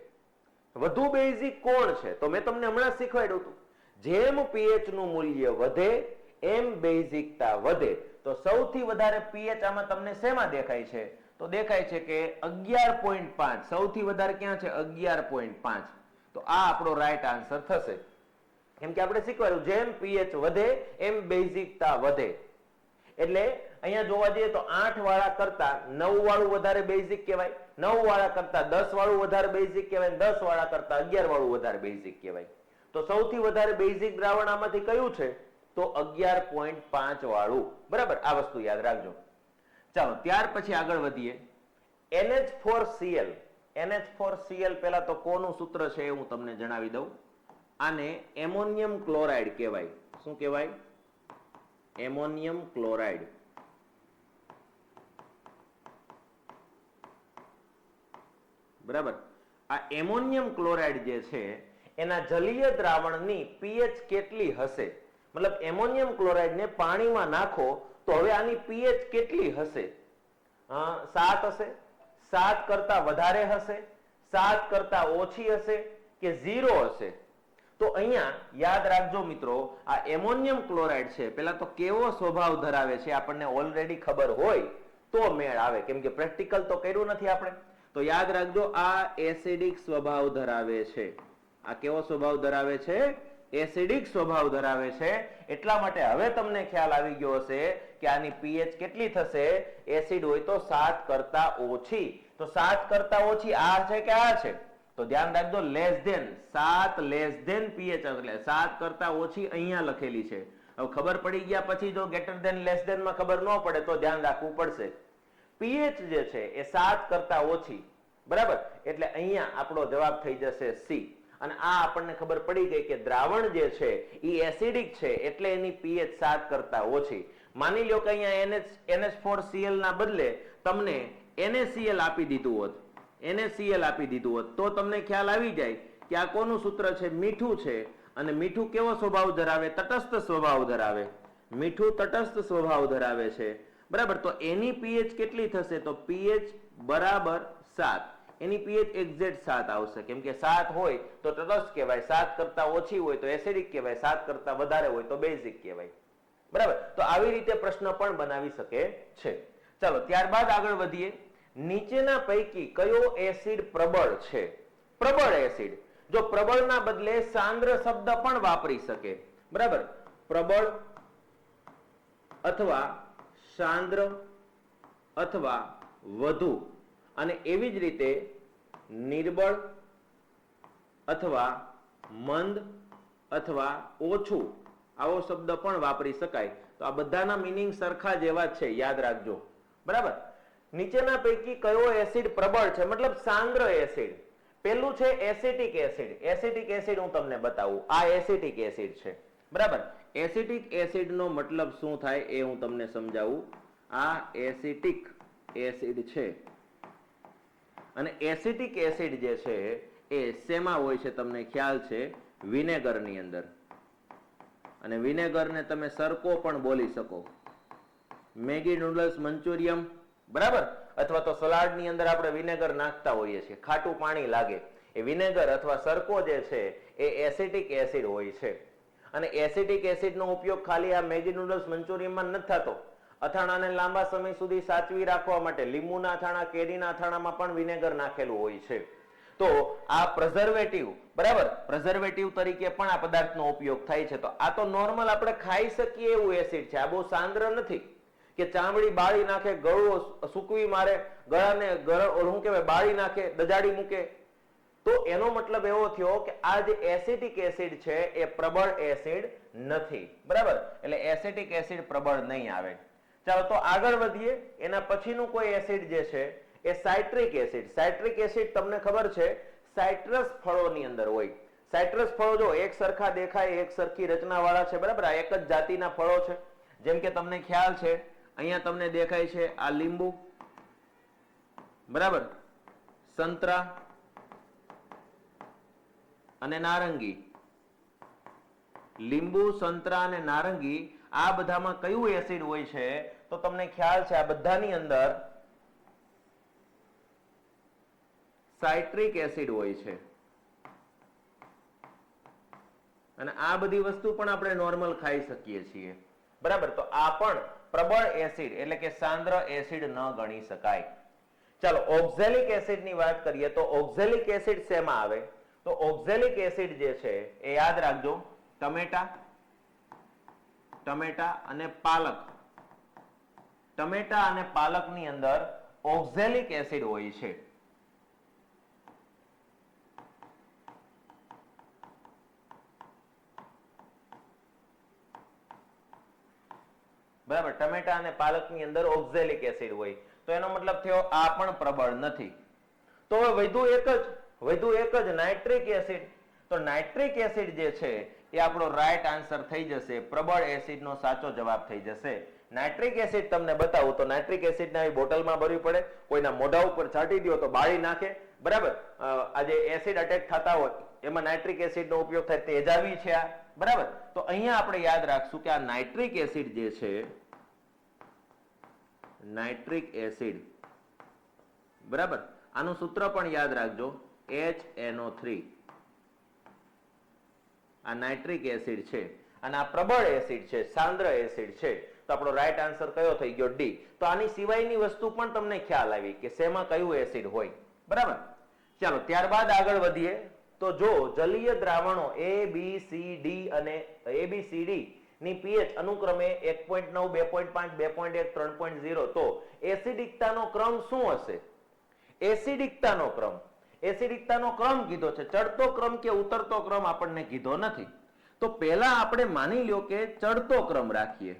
વધુ બેઝિક કોણ છે? તો મેં તમને હમણાં શીખવાડ્યું હતું, જેમ પીએચ નું મૂલ્ય વધે એમ બેઝિકતા વધે. તો સૌથી વધારે પીએચ આમાં તમને શેમાં દેખાય છે? તો દેખાય છે કે 11.5. સૌથી વધારે ક્યાં છે? 11.5. તો આ આપણો રાઈટ આન્સર થશે, કેમ કે આપણે શીખવાડ્યું જેમ પીએચ વધે એમ બેઝિકતા વધે. એટલે અહીંયા જોવા જઈએ તો 8 વાળા કરતા 9 વાળું વધારે બેઝિક કહેવાય, 9 વાળા કરતા 10 વાળું વધારે બેઝિક કહેવાય, 10 વાળા કરતા 11 વાળું વધારે બેઝિક કહેવાય. તો સૌથી વધારે બેઝિક દ્રાવણ આમાંથી કયું છે? તો 11.5 વાળું. બરાબર? આ વસ્તુ યાદ રાખજો. ચાલો ત્યાર પછી આગળ વધીએ. NH4Cl. NH4Cl પેલા તો કોનું સૂત્ર છે એ હું તમને જણાવી દઉં. આને એમોનિયમ ક્લોરાઇડ કહેવાય. શું કહેવાય? Ammonium chloride. બરાબર? આ એમોનિયમ ક્લોરાઇડ જે છે એના જલીય દ્રાવણની પીએચ કેટલી હશે? મતલબ એમોનિયમ ક્લોરાઇડ ને પાણીમાં નાખો તો હવે આની પીએચ કેટલી હશે? 7 હશે, 7 કરતા વધારે હશે, 7 કરતા ઓછી હશે કે 0 હશે? તો અહીંયા યાદ રાખજો મિત્રો, આ એમોનિયમ ક્લોરાઇડ છે પેલા તો કેવો સ્વભાવ ધરાવે છે આપણને ઓલરેડી ખબર હોય તો મેળ આવે, કેમ કે પ્રેક્ટિકલ તો કર્યું નથી આપણે. તો યાદ રાખજો, આ એસિડિક સ્વભાવ ધરાવે છે. આ કેવો સ્વભાવ ધરાવે છે? એસિડિક સ્વભાવ ધરાવે છે. એટલા માટે હવે તમને ખ્યાલ આવી ગયો હશે કે આની પીએચ કેટલી થશે? એસિડ હોય તો 7 કરતા ઓછી. તો 7 કરતા ઓછી આ છે કે આ છે? તો ધ્યાન રાખજો, less than 7 less than pH, એટલે 7 કરતા ઓછી અહીંયા લખેલી છે. હવે ખબર પડી ગયા પછી જો ગ્રેટર ધેન લેસ ધેન માં ખબર ન પડે તો ધ્યાન રાખવું પડશે. પીએચ જે છે એ 7 કરતા ઓછી. બરાબર? એટલે અહીંયા આપણો જવાબ થઈ જશે સી. અને આ આપણને ખબર પડી ગઈ કે દ્રાવણ જે છે એ એસિડિક છે એટલે એની પીએચ 7 કરતા ઓછી. માની લો કે અહીંયા NH4Cl ના બદલે તમને NaCl આપી દીધું હોત, NaCl આપી દીધું હોત તો તમને ખ્યાલ આવી જાય કે આ કોનું સૂત્ર છે? મીઠું છે. અને મીઠું કેવો સ્વભાવ ધરાવે? તટસ્થ સ્વભાવ ધરાવે. મીઠું તટસ્થ સ્વભાવ ધરાવે છે. બરાબર? તો એની પીએચ કેટલી થશે? તો પીએચ બરાબર 7. એની પીએચ એક્ઝેક્ટ 7 આવશે, કેમ કે 7 હોય તો તટસ્થ કહેવાય, 7 કરતા ઓછી હોય તો એસિડિક કહેવાય, 7 કરતા વધારે હોય તો બેઝિક કહેવાય. બરાબર? તો આવી રીતે પ્રશ્ન પણ બનાવી શકે છે. ચાલો ત્યારબાદ આગળ વધીએ. નીચેના પૈકી કયો એસિડ પ્રબળ છે? પ્રબળ એસિડ. જો પ્રબળના બદલે સાંદ્ર શબ્દ પણ વાપરી શકે, બરાબર? પ્રબળ અથવા સાંદ્ર અથવા વધુ, અને એવી જ રીતે નિર્બળ અથવા મંદ અથવા ઓછું, આવો શબ્દ પણ વાપરી શકાય. તો આ બધાના મીનિંગ સરખા જેવા જ છે, યાદ રાખજો, બરાબર? નીચેના પૈકી કયો એસિડ પ્રબળ છે, મતલબ સાંદ્ર એસિડ? પેલું છે એસિટિક એસિડ. એસિટિક એસિડ હું તમને બતાવું. આ એસિટિક એસિડ છે, બરાબર? એસિટિક એસિડ નો મતલબ શું થાય એ હું તમને સમજાવું. આ એસિટિક એસિડ છે, અને એસિટિક એસિડ જે છે એ શેમાં હોય છે તમને ખ્યાલ છે? વિનેગરની અંદર. અને વિનેગરને તમે સરકો પણ બોલી શકો. મેગી નૂડલ્સ, મંચુરિયમ, બરાબર? અથવા તો સલાડની અંદર આપણે વિનેગર નાખતા હોઈએ છીએ, ખાટું પાણી લાગે. એ વિનેગર અથવા સરકો જે છે એ એસિટિક એસિડ હોય છે. અને એસિટિક એસિડનો ઉપયોગ ખાલી આ મેગી નૂડલ્સ, મંચુરિયમમાં નથી થતો. અથાણાને લાંબા સમય સુધી સાચવી રાખવા માટે લીંબુના અથાણા, કેરીના અથાણામાં પણ વિનેગર નાખેલું હોય છે. તો આ પ્રિઝર્વેટિવ, બરાબર? પ્રિઝર્વેટિવ તરીકે પણ આ પદાર્થનો ઉપયોગ થાય છે. તો આ તો નોર્મલ આપણે ખાઈ શકીએ એવું એસિડ છે. આ બહુ સાંદ્ર નથી કે ચામડી બાળી નાખે, ગળું સૂકવી મારે, ગળાને શું કહેવાય બાળી નાખે, દજાડી મૂકે. તો એનો મતલબ એવો થયો કે આ જે એસિટિક એસિડ છે એ પ્રબળ એસિડ નથી, બરાબર? એટલે એસિટિક એસિડ પ્રબળ નહીં આવે. ચાલો તો આગળ વધીએ. એના પછીનું કોઈ એસિડ જે છે એ સાઇટ્રિક એસિડ. સાઇટ્રિક એસિડ તમને ખબર છે સાઇટ્રસ ફળોની અંદર હોય. સાઇટ્રસ ફળો જો એક સરખા દેખાય, એક સરખી રચના વાળા છે, બરાબર? આ એક જ જાતિના ફળો છે. જેમ કે તમને ખ્યાલ છે, અહીંયા તમને દેખાય છે આ લીંબુ, બરાબર? સંતરા અને નારંગી. લીંબુ, સંતરા અને નારંગી, આ બધામાં કયું એસિડ હોય છે? તો તમને ખ્યાલ છે આ બધાની અંદર સાઇટ્રિક એસિડ હોય છે. અને આ બધી વસ્તુ પણ આપણે નોર્મલ ખાઈ શકીએ છીએ, બરાબર? તો આ પણ પ્રબળ એસિડ એટલે કે સાંદ્ર એસિડ ન ગણી શકાય. ચાલો ઓક્ઝેલિક એસિડ ની વાત કરીએ તો ઓક્ઝેલિક એસિડ શેમાં આવે? તો ઓક્ઝેલિક એસિડ જે છે એ યાદ રાખજો, ટમેટા, ટમેટા અને પાલક. ટમેટા અને પાલકની અંદર ઓક્ઝેલિક એસિડ હોય છે. બરાબર? ટમેટા અને પાલકની અંદર ઓક્ઝેલિક એસિડ હોય. તો એનો મતલબ થયો આ પણ પ્રબળ નથી. તો હવે વધુ એક જ નાઇટ્રિક એસિડ. તો નાઇટ્રિક એસિડ જે છે એ આપણો રાઈટ આન્સર થઈ જશે. પ્રબળ એસિડનો સાચો જવાબ થઈ જશે. નાઇટ્રિક એસિડ તમને બતાવું તો નાઇટ્રિક એસિડ ને બોટલમાં ભરવી પડે, કોઈના મોઢા ઉપર છાંટી દો તો બાળી નાખે, બરાબર? આ જે એસિડ અટેક થતા હોય એમાં નાઇટ્રિક એસિડનો ઉપયોગ થાય, તેજાબી છે આ, બરાબર? તો અહીંયા આપણે યાદ રાખશું કે આ નાઇટ્રિક એસિડ જે છે, નાઇટ્રિક એસિડ, બરાબર? આનું સૂત્ર પણ યાદ રાખજો, HNO3. આ નાઇટ્રિક એસિડ છે અને આ પ્રબળ એસિડ છે, સાંદ્ર એસિડ છે. તો આપણો રાઈટ આન્સર કયો થઈ ગયો? ડી. તો આની સિવાયની વસ્તુ પણ તમને ખ્યાલ આવી કે શેમાં કયું એસિડ હોય, બરાબર? ચાલો ત્યારબાદ આગળ વધીએ. તો જો જલીય દ્રાવણો ABCD અને ABCD ની pH અનુક્રમે 1.9, 2.5, 2.1, 3.0. તો એસિડિકતાનો ક્રમ શું હશે? એસિડિકતાનો ક્રમ કીધો છે, ચડતો ક્રમ કે ઉતરતો ક્રમ આપણને કીધો નથી. તો પહેલા આપણે માની લ્યો કે ચડતો ક્રમ રાખીએ,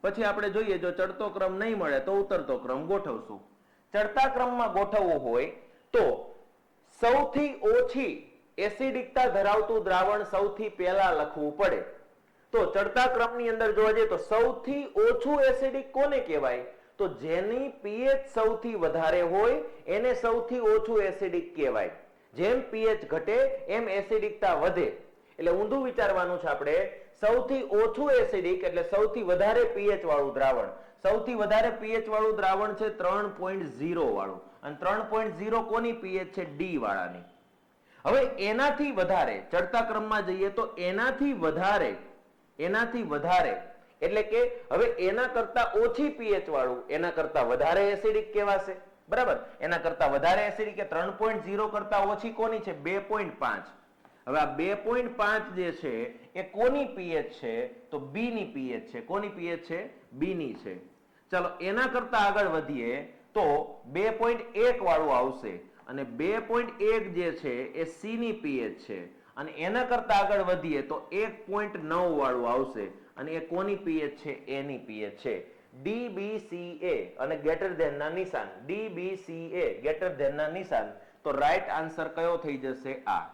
પછી આપણે જોઈએ જો ચડતો ક્રમ નહીં મળે તો ઉતરતો ક્રમ ગોઠવશું. ચડતા ક્રમમાં ગોઠવવું હોય તો સૌથી ઓછી એસિડિકતા ધરાવતું દ્રાવણ સૌથી પહેલા લખવું પડે. તો ચડતા ક્રમની અંદર જોવા જઈએ તો સૌથી ઓછું એસિડિક કોને કહેવાય? તો જેની pH સૌથી વધારે હોય એને સૌથી ઓછું એસિડિક કહેવાય. જેમ pH ઘટે એમ એસિડિકતા વધે. એટલે ઊંધું વિચારવાનું છે આપણે. સૌથી ઓછું એસિડિક એટલે સૌથી વધારે pH વાળું દ્રાવણ. સૌથી વધારે pH વાળું દ્રાવણ છે 3.0 વાળું, અને 3.0 કોની pH છે? D વાળાની. હવે એનાથી વધારે ચડતા ક્રમમાં જઈએ તો એનાથી વધારે એટલે કે હવે એના કરતા ઓછી પીએચ વાળું એના કરતા વધારે એસિડિક કહેવાશે, બરાબર. એના કરતા વધારે એસિડિક કે 3.0 કરતા ઓછી કોની છે? 2.5. હવે આ 2.5 જે છે એ કોની પીએચ છે? તો બી ની પીએચ છે. કોની પીએચ છે? બી ની છે. ચાલો એના કરતા આગળ વધીએ તો 2.1 વાળું આવશે અને 2.1 જે છે એ સી ની પીએચ છે અને એના કરતા આગળ વધીએ તો 1.9 વાળું આવશે અને એ કોની પીએચ છે? એ ની પીએચ છે. DBCA અને ગ્રેટર ધેન ના નિશાન, DBCA ગ્રેટર ધેન ના નિશાન, તો રાઈટ આન્સર કયો થઈ જશે? આ.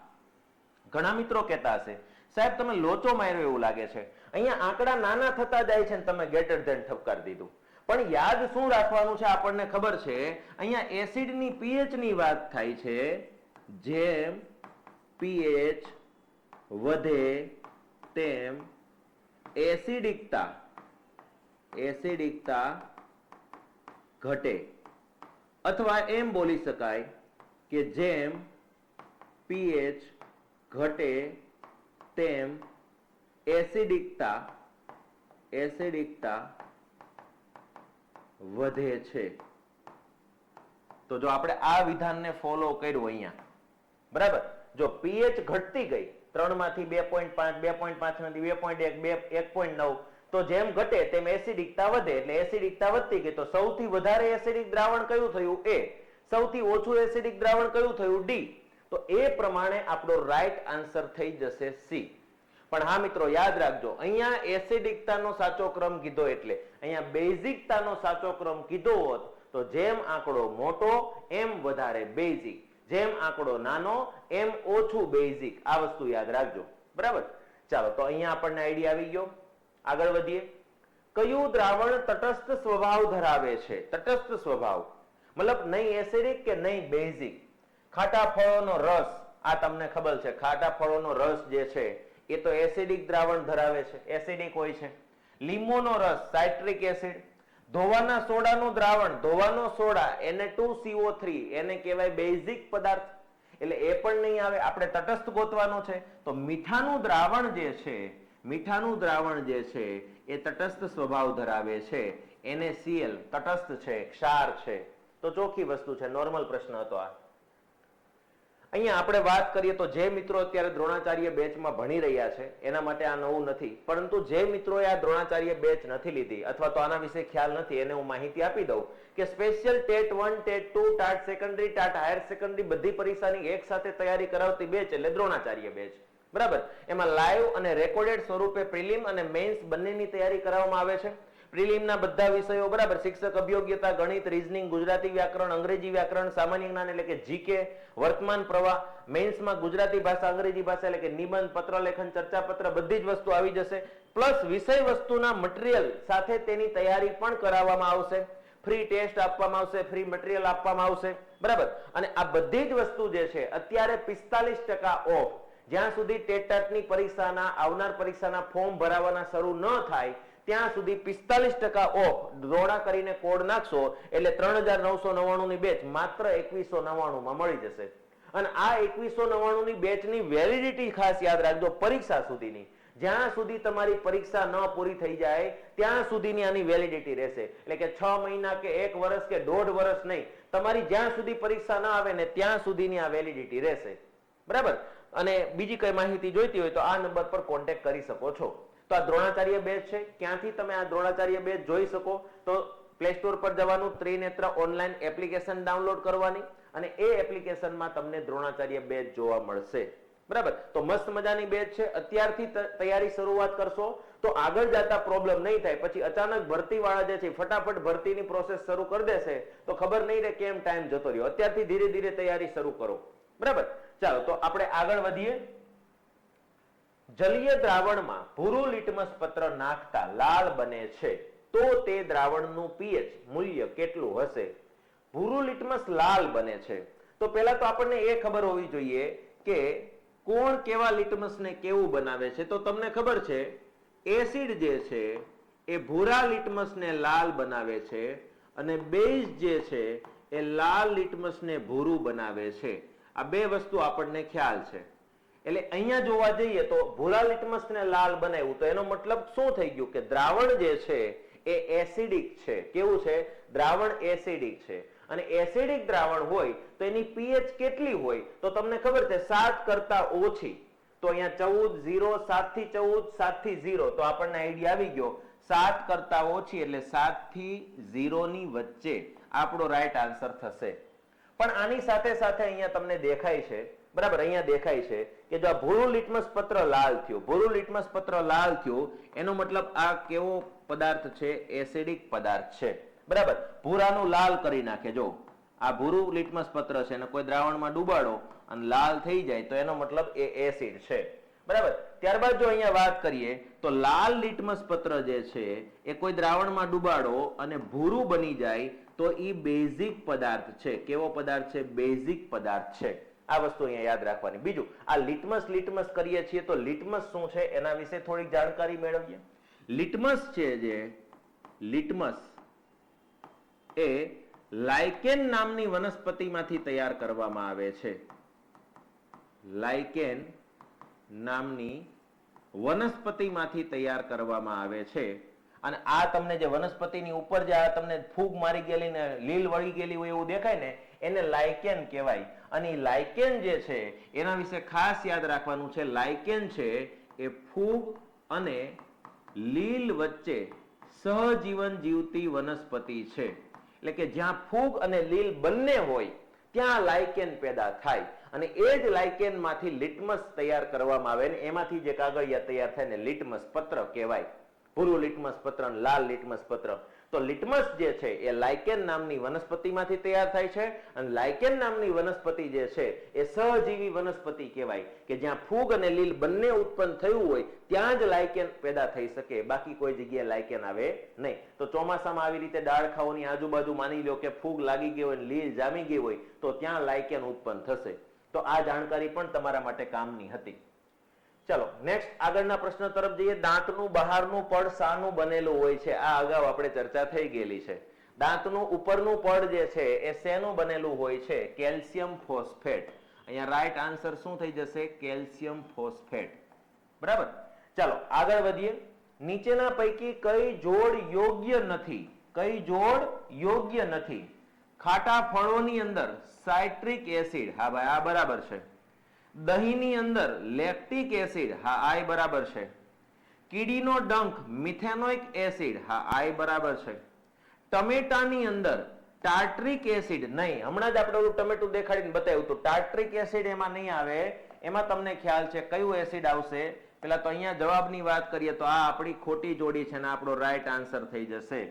ઘણા મિત્રો કહેતા હશે સાહેબ તમે લોચો માર્યો એવું લાગે છે, અહીંયા આંકડા નાના થતા જાય છે ને તમે ગ્રેટર ધેન ઠપકાર દીધું. પણ યાદ શું રાખવાનું છે? આપણને ખબર છે અહીંયા એસિડની પીએચ ની વાત થાય છે. જેમ પીએચ વધે તેમ એસિડિકતા ઘટે, અથવા એમ બોલી શકાય કે જેમ પીએચ ઘટે તેમ એસિડિકતા વધે છે. તો જો આપણે આ વિધાનને ફોલો કર્યું અહીંયા, બરાબર, જો પીએચ ઘટતી ગઈ 3 માંથી 2.5, 2.5 માંથી 2.1, 1.9, તો જેમ ઘટે તેમ એસિડિકતા વધે, એટલે એસિડિકતા વધતી ગઈ. તો સૌથી વધારે એસિડિક દ્રાવણ કયું થયું? એ. સૌથી ઓછું એસિડિક દ્રાવણ કયું થયું? ડી. તો એ પ્રમાણે આપણો રાઈટ આન્સર થઈ જશે સી. પણ હા મિત્રો યાદ રાખજો, અહીંયા એસિડિકતાનો સાચો ક્રમ કીધો એટલે અહીંયા બેઝિકતાનો સાચો ક્રમ કીધો હોત તો જેમ આંકડો મોટો એમ વધારે બેઝિક, જેમ આંકડો નાનો એમ ઓછું બેઝિક. આ વસ્તુ યાદ રાખજો, બરાબર. ચાલો તો અહીંયા આપણને આઈડિયા આવી ગયો. આગળ વધીએ. કયું દ્રાવણ તટસ્થ સ્વભાવ ધરાવે છે? તટસ્થ સ્વભાવ મતલબ નહીં એસિડિક કે નહીં બેઝિક. ખાટા ફળોનો રસ, આ તમને ખબર છે, ખાટા ફળોનો રસ જે છે એ તો એસિડિક દ્રાવણ ધરાવે છે, એસિડિક હોય છે. લીંબુનો રસ, સાઇટ્રિક એસિડ. ધોવાના સોડાનું દ્રાવણ, ધોવાનો સોડા Na2CO3, એને કહેવાય બેઝિક પદાર્થ, એટલે એ પણ નહીં આવે. આપણે તટસ્થ ગોતવાનો છે. તો મીઠાનું દ્રાવણ જે છે એ તટસ્થ સ્વભાવ ધરાવે છે. NaCl તટસ્થ છે, ક્ષાર છે. તો ચોખ્ખી વસ્તુ છે, નોર્મલ પ્રશ્ન હતો આ. અહીંયા આપણે વાત કરીએ તો જે મિત્રો અત્યારે દ્રોણાચાર્ય બેચમાં ભણી રહ્યા છે એના માટે આ નવું નથી, પરંતુ જે મિત્રોએ આ દ્રોણાચાર્ય બેચ નથી લીધી અથવા તો આના વિશે ખ્યાલ નથી એને હું માહિતી આપી દઉં કે special TET 1, TET 2, TAT secondary, TAT higher secondary બધી પરીક્ષાની એક સાથે તૈયારી કરાવતી બેચ એટલે દ્રોણાચાર્ય બેચ, બરાબર. એમાં લાઈવ અને રેકોર્ડેડ સ્વરૂપે પ્રિલિમ અને મેઇન્સ બંનેની તૈયારી કરાવવામાં આવે છે. પ્રિલિમના બધા વિષયો, બરાબર, શિક્ષક અભિયોગ્યતા, ગણિત, રીઝનિંગ, ગુજરાતી વ્યાકરણ, અંગ્રેજી વ્યાકરણ, સામાન્ય જ્ઞાન એટલે કે જીકે, વર્તમાન પ્રવાહ. મેઇન્સમાં ગુજરાતી ભાષા, અંગ્રેજી ભાષા એટલે કે નિબંધ, પત્રલેખન, ચર્ચાપત્ર બધી જ વસ્તુ આવી જશે. પ્લસ વિષય વસ્તુના મટીરિયલ સાથે તેની તૈયારી પણ કરાવવામાં આવશે. ફ્રી ટેસ્ટ આપવામાં આવશે, ફ્રી મટીરિયલ આપવામાં આવશે, બરાબર. અને આ બધી જ વસ્તુ જે છે અત્યારે 45% ઓફ. જ્યાં સુધી ટેટાટની પરીક્ષાના આવનાર પરીક્ષાના ફોર્મ ભરાવાના શરૂ ન થાય ત્યાં સુધી 45% ઓફ દ્રોણા કરીને કોડ નાખશો એટલે 3999 ની બેચ માત્ર 2199 માં મળી જશે. અને આ 2199 ની બેચની વેલિડિટી ખાસ યાદ રાખજો, પરીક્ષા સુધીની. જ્યાં સુધી તમારી પરીક્ષા ન પૂરી થઈ જાય ત્યાં સુધીની આની વેલિડિટી રહેશે. એટલે કે 6 મહિના કે 1 વર્ષ કે 1.5 વર્ષ નહીં, તમારી જ્યાં સુધી પરીક્ષા ન આવે ને ત્યાં સુધીની આ વેલિડિટી રહેશે, બરાબર. અને બીજી કઈ માહિતી જોઈતી હોય તો આ નંબર પર કોન્ટેક્ટ કરી શકો છો. તો આ દ્રોણાચાર્ય બેચ છે. ક્યાંથી તમે આ દ્રોણાચાર્ય બેચ જોઈ શકો? તો પ્લે સ્ટોર પર જવાનું, ત્રિનેત્ર ઓનલાઈન એપ્લિકેશન ડાઉનલોડ કરવાની અને એ એપ્લિકેશનમાં તમને દ્રોણાચાર્ય બેચ જોવા મળશે, બરાબર. તો મસ્ત મજાની બેચ છે. અત્યારથી તૈયારી શરૂઆત કરશો તો આગળ જતા પ્રોબ્લેમ નહીં થાય. પછી અચાનક ભરતી વાળા જે છે ફટાફટ ભરતીની પ્રોસેસ શરૂ કરી દેશે તો ખબર નહીં રહે કેમ ટાઈમ જતો રહ્યો. અત્યારથી ધીરે ધીરે તૈયારી શરૂ કરો, બરાબર. ચાલો તો આપણે આગળ વધીએ. જલીય દ્રાવણમાં ભૂરું લિટમસ પત્ર નાખતા લાલ બને છે તો તે દ્રાવણનું પીએચ મૂલ્ય કેટલું હશે? ભૂરું લિટમસ લાલ બને છે તો પહેલા તો આપણને એ ખબર હોવી જોઈએ કે કોણ કેવા લિટમસને કેવું બનાવે છે. તો તમને ખબર છે એસિડ જે છે એ ભૂરા લિટમસને લાલ બનાવે છે અને બેઝ જે છે એ લાલ લિટમસને ભૂરું બનાવે છે. આ બે વસ્તુ આપણને ખ્યાલ છે. એટલે અહીંયા જોવા જઈએ તો ભૂરા લિટમસને લાલ બનાવ્યું તો એનો મતલબ શું થઈ ગયું કે દ્રાવણ જે છે એ એસિડિક છે. કેવું છે? દ્રાવણ એસિડિક છે. અને એસિડિક દ્રાવણ હોય તો એની પીએચ કેટલી હોય તો તમને ખબર છે 7 કરતા ઓછી. તો અહીંયા 14 0 7 થી 14 7 થી 0 તો આપણને આઈડિયા આવી ગયો 7 કરતા ઓછી એટલે 7 થી 0 ની વચ્ચે આપણો રાઈટ આન્સર થશે. પણ આની સાથે સાથે અહીંયા તમને દેખાય છે, બરાબર, અહીંયા દેખાય છે કે જો આ ભૂરું લિટમસ પત્ર લાલ થયું, ભૂરું લિટમસ પત્ર લાલ થયું એનો મતલબ આ કેવો પદાર્થ છે? એસિડિક પદાર્થ છે. બરાબર, ભૂરાનું લાલ કરી નાખે. જો આ ભૂરું લિટમસ પત્ર છે અને કોઈ દ્રાવણમાં ડુબાડો અને લાલ થઈ જાય તો એનો મતલબ એ એસિડ છે. બરાબર, ત્યારબાદ જો અહીંયા વાત કરીએ તો લાલ લિટમસ પત્ર જે છે એ કોઈ દ્રાવણમાં ડુબાડો અને ભૂરું બની જાય તો એ બેઝિક પદાર્થ છે. કેવો પદાર્થ છે? બેઝિક પદાર્થ છે. આ વસ્તુ અહીંયા યાદ રાખવાની. બીજું, આ લિટમસ કરીએ છીએ તો લિટમસ શું છે એના વિશે થોડીક જાણકારી મેળવીએ. લિટમસ છે જે લિટમસ એ લાઇકેન નામની વનસ્પતિમાંથી તૈયાર કરવામાં આવે છે. લાઇકેન નામની વનસ્પતિમાંથી તૈયાર કરવામાં આવે છે. અને આ તમને જે વનસ્પતિની ઉપર જે આ તમને ફૂગ મારી ગયેલી ને લીલ વળી ગયેલી હોય એવું દેખાય ને એને લાઇકેન કહેવાય. અને લાઇકેન જે છે એના વિશે ખાસ યાદ રાખવાનું છે. લાઇકેન છે એ ફૂગ અને લીલ વચ્ચે સહજીવન જીવતી વનસ્પતિ છે. એટલે કે જ્યાં ફૂગ અને લીલ બંને હોય ત્યાં લાઇકેન પેદા થાય અને એ જ લાઇકેન માંથી લિટમસ તૈયાર કરવામાં આવે ને એમાંથી જે કાગળિયા તૈયાર થાય ને લિટમસ પત્ર કહેવાય. ભૂરું લિટમસ પત્ર અને લાલ લિટમસ પત્ર. તો લિટમસ જે છે એ લાઇકેન નામની વનસ્પતિમાંથી તૈયાર થાય છે અને લાઇકેન નામની વનસ્પતિ જે છે એ સહજીવી વનસ્પતિ કહેવાય કે જ્યાં ફૂગ અને લીલ બંને ઉત્પન્ન થયું હોય ત્યાં જ લાઇકેન પેદા થઈ શકે, બાકી કોઈ જગ્યાએ લાઇકેન આવે નહીં. તો ચોમાસામાં આવી રીતે ડાળખાઓની આજુબાજુ માની લો કે ફૂગ લાગી ગઈ હોય, લીલ જામી ગઈ હોય તો ત્યાં લાઇકેન ઉત્પન્ન થશે. તો આ જાણકારી પણ તમારા માટે કામની હતી. ચલો નેક્સ્ટ આગળના પ્રશ્ન તરફ જઈએ. દાંતનું બહારનું પડ શાનું બનેલું હોય છે? આ અગાઉ આપણે ચર્ચા થઈ ગયેલી છે. દાંતનું ઉપરનું પડ જે છે એ શેનું બનેલું હોય છે? Calcium phosphate. અહીંયા રાઈટ આન્સર શું થઈ જશે? Calcium phosphate. બરાબર, ચાલો આગળ વધીએ. નીચેના પૈકી કઈ જોડ યોગ્ય નથી? કઈ જોડ યોગ્ય નથી? ખાટા ફળોની અંદર સાઇટ્રિક એસિડ, હા ભાઈ આ બરાબર છે. દહીંની અંદર લેક્ટિક એસિડ, હા આ બરાબર છે. કીડીનો ડંખ મિથેનોઇક એસિડ, હા આ બરાબર છે. ટમેટાની અંદર ટાર્ટ્રિક એસિડ, નહીં, હમણાં જ આપણે ઓલું ટમેટું દેખાડીને બતાવ્યું હતું. ટાર્ટ્રિક એસિડ એમાં નહીં આવે. એમાં તમને ખ્યાલ છે કયું એસિડ આવશે? પેલા તો અહીંયા જવાબની વાત કરીએ તો આ આપણી ખોટી જોડી છે ને આપણો રાઈટ આન્સર થઈ જશે.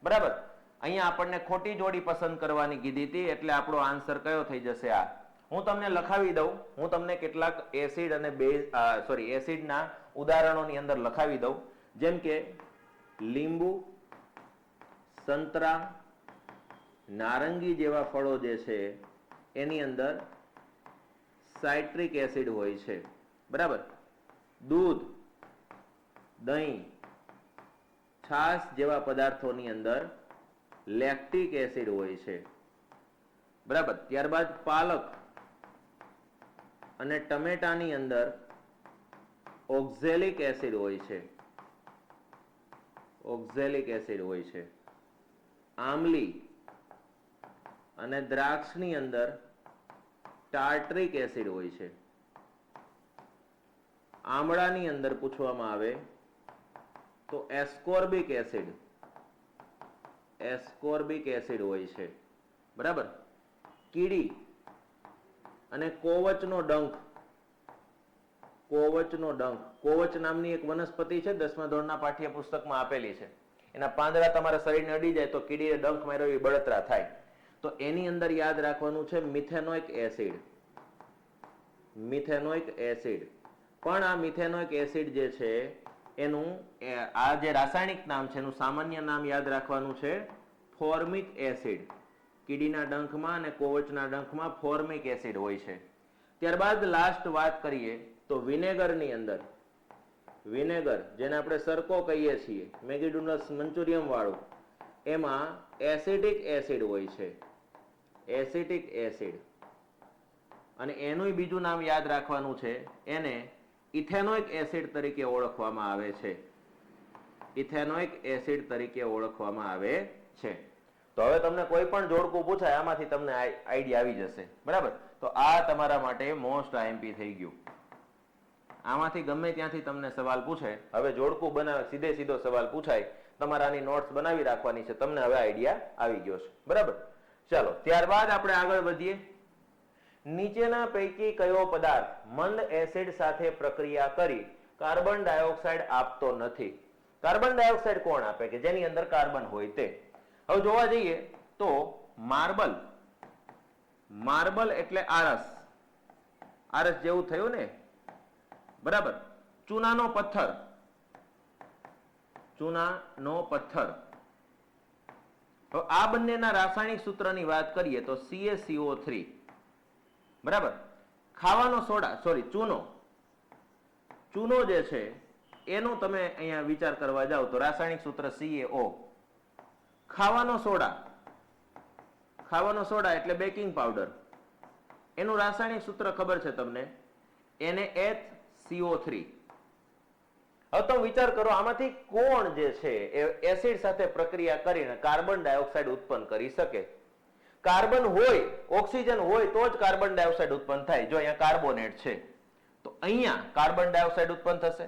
બરાબર, અહીંયા આપણને ખોટી જોડી પસંદ કરવાની કીધી હતી એટલે આપણો આન્સર કયો થઈ જશે? આ હું તમને લખાવી દઉં. હું તમને કેટલાક એસિડ અને બેઝ એસિડના ઉદાહરણોની અંદર લખાવી દઉં. જેમ કે લીંબુ, સંતરા, નારંગી જેવા ફળો જે છે એની અંદર સાઇટ્રિક એસિડ હોય છે. બરાબર, દૂધ, દહીં, છાશ જેવા પદાર્થોની અંદર લેક્ટિક એસિડ હોય છે. બરાબર, ત્યારબાદ પાલક અને ટમેટાની અંદર ઓક્ઝેલિક એસિડ હોય છે. ઓક્ઝેલિક એસિડ હોય છે. આમલી અને દ્રાક્ષની અંદર ટાર્ટ્રિક એસિડ હોય છે. આમળાની અંદર પૂછવામાં આવે તો એસ્કોર્બિક એસિડ, એસ્કોર્બિક એસિડ હોય છે. બરાબર, કીડી અને કોવચનો ડંખ, કોવચનો ડંખ, કોવચ નામની એક વનસ્પતિ છે 10મા ધોરણના પાઠ્યપુસ્તકમાં આપેલી છે. એના પાંદડા તમારા શરીરને અડી જાય તો કીડીએ ડંખ માર્યો એ બળતરા થાય. તો એની અંદર યાદ રાખવાનું છે મિથેનોઇક એસિડ. Methanoic acid. પણ આ મિથેનોઇક એસિડ જે છે એનું આ જે રાસાયણિક નામ છે એનું સામાન્ય નામ યાદ રાખવાનું છે ફોર્મિક એસિડ. કીડીના ડંખમાં અને કોવચના ડંખમાં ફોર્મિક એસિડ હોય છે. ત્યારબાદ લાસ્ટ વાત કરીએ તો વિનેગરની અંદર, વિનેગર જેને આપણે સરકો કહીએ છીએ, મેગીડુનસ મંચુરિયમ વાળું, એમાં એસિડિક એસિડ હોય છે. Acidic acid. અને એનું બીજું નામ યાદ રાખવાનું છે, એને ઇથેનોઇક એસિડ તરીકે ઓળખવામાં આવે છે. ઇથેનોઇક એસિડ તરીકે ઓળખવામાં આવે છે. તો હવે તમને કોઈ પણ જોડકું પૂછાય આમાંથી તમને આઈડિયા આવી જશે. બરાબર, તો આ તમારા માટે મોસ્ટ આઈએમપી થઈ ગયું. આમાંથી ગમે ત્યાંથી તમને સવાલ પૂછે, હવે જોડકું બનાવે સીધો સવાલ પૂછાય, તમારે આની નોટ્સ બનાવી રાખવાની છે. તમને હવે આઈડિયા આવી ગયો છે. બરાબર, ચાલો ત્યારબાદ આપણે આગળ વધીએ. નીચેના પૈકી કયો પદાર્થ મંદ એસિડ સાથે પ્રક્રિયા કરી કાર્બન ડાયોક્સાઇડ આપતો નથી? કાર્બન ડાયોક્સાઇડ કોણ આપે? કે જેની અંદર કાર્બન હોય તે. હવે જોવા જઈએ તો માર્બલ, માર્બલ એટલે આરસ, આરસ જેવું થયું ને. બરાબર, ચૂનાનો પથ્થર, ચૂનાનો પથ્થર. હવે આ બંનેના રાસાયણિક સૂત્રની વાત કરીએ તો CaCO3. બરાબર, ખાવાનો સોડા, સોરી ચૂનો, ચૂનો જે છે એનો તમે અહીંયા વિચાર કરવા જાઓ તો રાસાયણિક સૂત્ર CaO. ખાવાનો સોડા, ખાવાનો સોડા એટલે બેકિંગ પાવડર, એનું રાસાયણિક સૂત્ર ખબર છે તમને, NaHCO3. હવે તમે વિચાર કરો આમાંથી કોણ જે છે એ એસિડ સાથે પ્રક્રિયા કરીને કાર્બન ડાયોક્સાઇડ ઉત્પન્ન કરી શકે? કાર્બન હોય, ઓક્સિજન હોય તો જ કાર્બન ડાયોક્સાઇડ ઉત્પન્ન થાય. જો અહીંયા કાર્બોનેટ છે તો અહીંયા કાર્બન ડાયોક્સાઇડ ઉત્પન્ન થશે,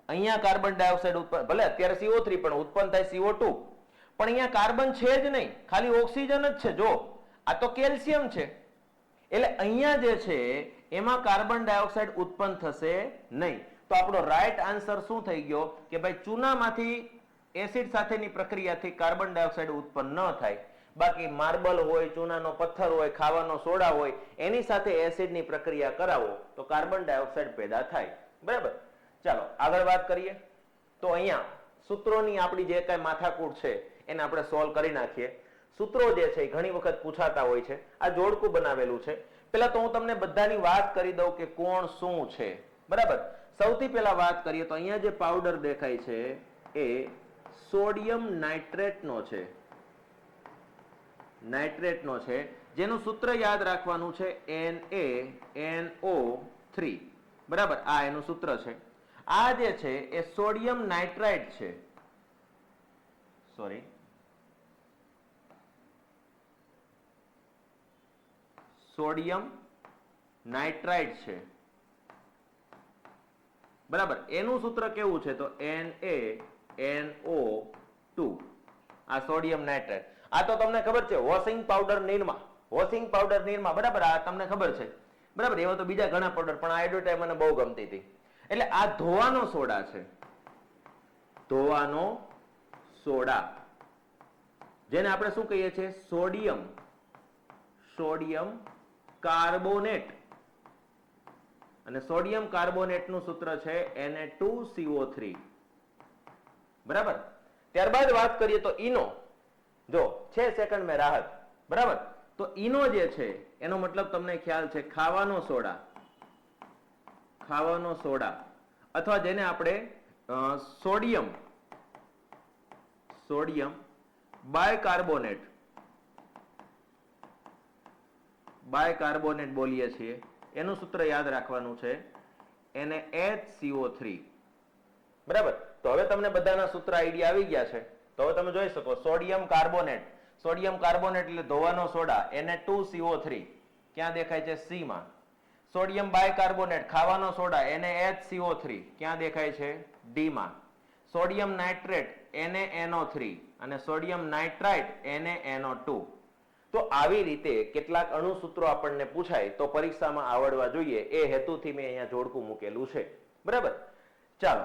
અહીંયા કાર્બન ડાયોક્સાઇડ ઉત્પન્ન, ભલે અત્યારે CO3 પણ ઉત્પન્ન થાય CO2, પણ અહીંયા કાર્બન છે જ નહીં, ખાલી ઓક્સિજન જ છે. જો આ તો કેલ્શિયમ છે, એટલે અહીંયા જે છે એમાં કાર્બન ડાયોક્સાઇડ ઉત્પન્ન થશે નહીં. તો આપણો રાઈટ આન્સર શું થઈ ગયો કે ભાઈ ચૂનામાંથી એસિડ સાથેની પ્રક્રિયાથી કાર્બન ડાયોક્સાઇડ ઉત્પન્ન ન થાય. બાકી માર્બલ હોય, ચૂનાનો પથ્થર હોય, ખાવાનો સોડા હોય, એની સાથે એસિડની પ્રક્રિયા કરાવો તો કાર્બન ડાયોક્સાઇડ પેદા થાય. બરાબર, ચાલો આગળ વાત કરીએ. તો અહીંયા સૂત્રોની આપણી જે કઈ માથાકૂટ છે એને આપણે સોલ્વ કરી નાખીએ. સૂત્રો જે છે ઘણી વખત પૂછાતા હોય છે. આ જોડકું બનાવેલું છે. પહેલા તો હું તમને બધાની વાત કરી દઉં કે કોણ શું છે. બરાબર, સૌથી પહેલા વાત કરીએ તો અહીંયા જે પાવડર દેખાય છે એ સોડિયમ નાઇટ્રેટનો છે, નાઇટ્રેટનો છે, જેનું સૂત્ર યાદ રાખવાનું છે NaNO3. બરાબર, આ એનું સૂત્ર છે. આ જે છે એ સોડિયમ નાઇટ્રાઇટ છે, સોરી સોડિયમ નાઇટ્રાઇટ છે. બરાબર, એનું સૂત્ર કેવું છે તો NaNO2. આ સોડિયમ નાઇટ્રાઇટ. આ તો તમને ખબર છે washing powder Nirma, washing powder Nirma. બરાબર, આ તમને ખબર છે. બરાબર, એવા તો બીજા ઘણા પાવડર, પણ આ એડવર્ટાઇઝ મને બહુ ગમતી હતી. એટલે આ ધોવાનો સોડા છે, ધોવાનો સોડા, જેને આપણે શું કહીએ છીએ? Sodium, sodium carbonate. અને સોડિયમ કાર્બોનેટ નું સૂત્ર છે Na2CO3. બરાબર, ત્યારબાદ વાત કરીએ તો ઈનો. જો 6 સેકન્ડ મેં રાહત. બરાબર, તો ઈનો જે છે એનો મતલબ તમને ખ્યાલ છે ખાવાનો સોડા, ખાવાનો સોડા, અથવા જેને આપણે સોડિયમ, સોડિયમ બાયકાર્બોનેટ, બાયકાર્બોનેટ બોલીએ છીએ. એનું સૂત્ર યાદ રાખવાનું છે NaHCO3. બરાબર, તો હવે તમને બધાના સૂત્ર આઈડિયા આવી ગયા છે. તો હવે તમે જોઈ શકો સોડિયમ કાર્બોનેટ, સોડિયમ કાર્બોનેટ એટલે ધોવાનો સોડા, Na2CO3 ક્યાં દેખાય છે? C માં. સોડિયમ બાયકાર્બોનેટ ખાવાનો સોડા, NaHCO3 ક્યાં દેખાય છે? D માં. સોડિયમ નાઇટ્રેટ NaNO3 અને સોડિયમ નાઇટ્રાઇટ NaNO2. તો આવી રીતે કેટલાક અણુસૂત્રો આપણને પૂછાય તો પરીક્ષામાં આવડવા જોઈએ, એ હેતુથી મેં અહીંયા જોડકું મૂકેલું છે. બરાબર, ચાલો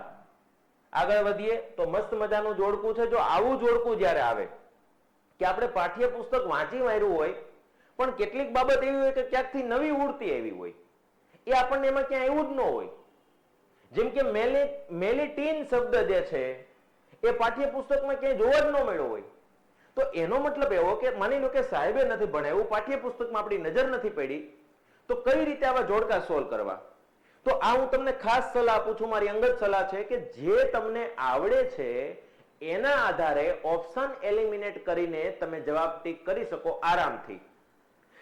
આગળ વધીએ. તો મસ્ત મજાનું જોડકું છે. જો આવું જોડકું જ્યારે આવે કે આપણે પાઠ્યપુસ્તક વાંચી માર્યું હોય પણ કેટલીક બાબત એવી હોય કે ક્યાંકથી નવી ઉડતી એવી હોય, એ આપણને એમાં ક્યાં એવું જ ન હોય. જેમ કે મેલિટીન શબ્દ જે છે એ પાઠ્યપુસ્તકમાં ક્યાંય જોવા જ ન મળ્યો હોય. તો એનો મતલબ એવો કે માની લો કે સાહેબે નથી ભણાવ્યું, પાઠ્યપુસ્તકમાં આપણી નજર નથી પડી, તો કઈ રીતે આવા જોડકા સોલ્વ કરવા? તો આ હું તમને ખાસ સલાહ આપું છું, મારી અંગત સલાહ છે કે જે તમને આવડે છે એના આધારે ઓપ્શન એલિમિનેટ કરીને તમે જવાબ ટીક કરી શકો આરામથી.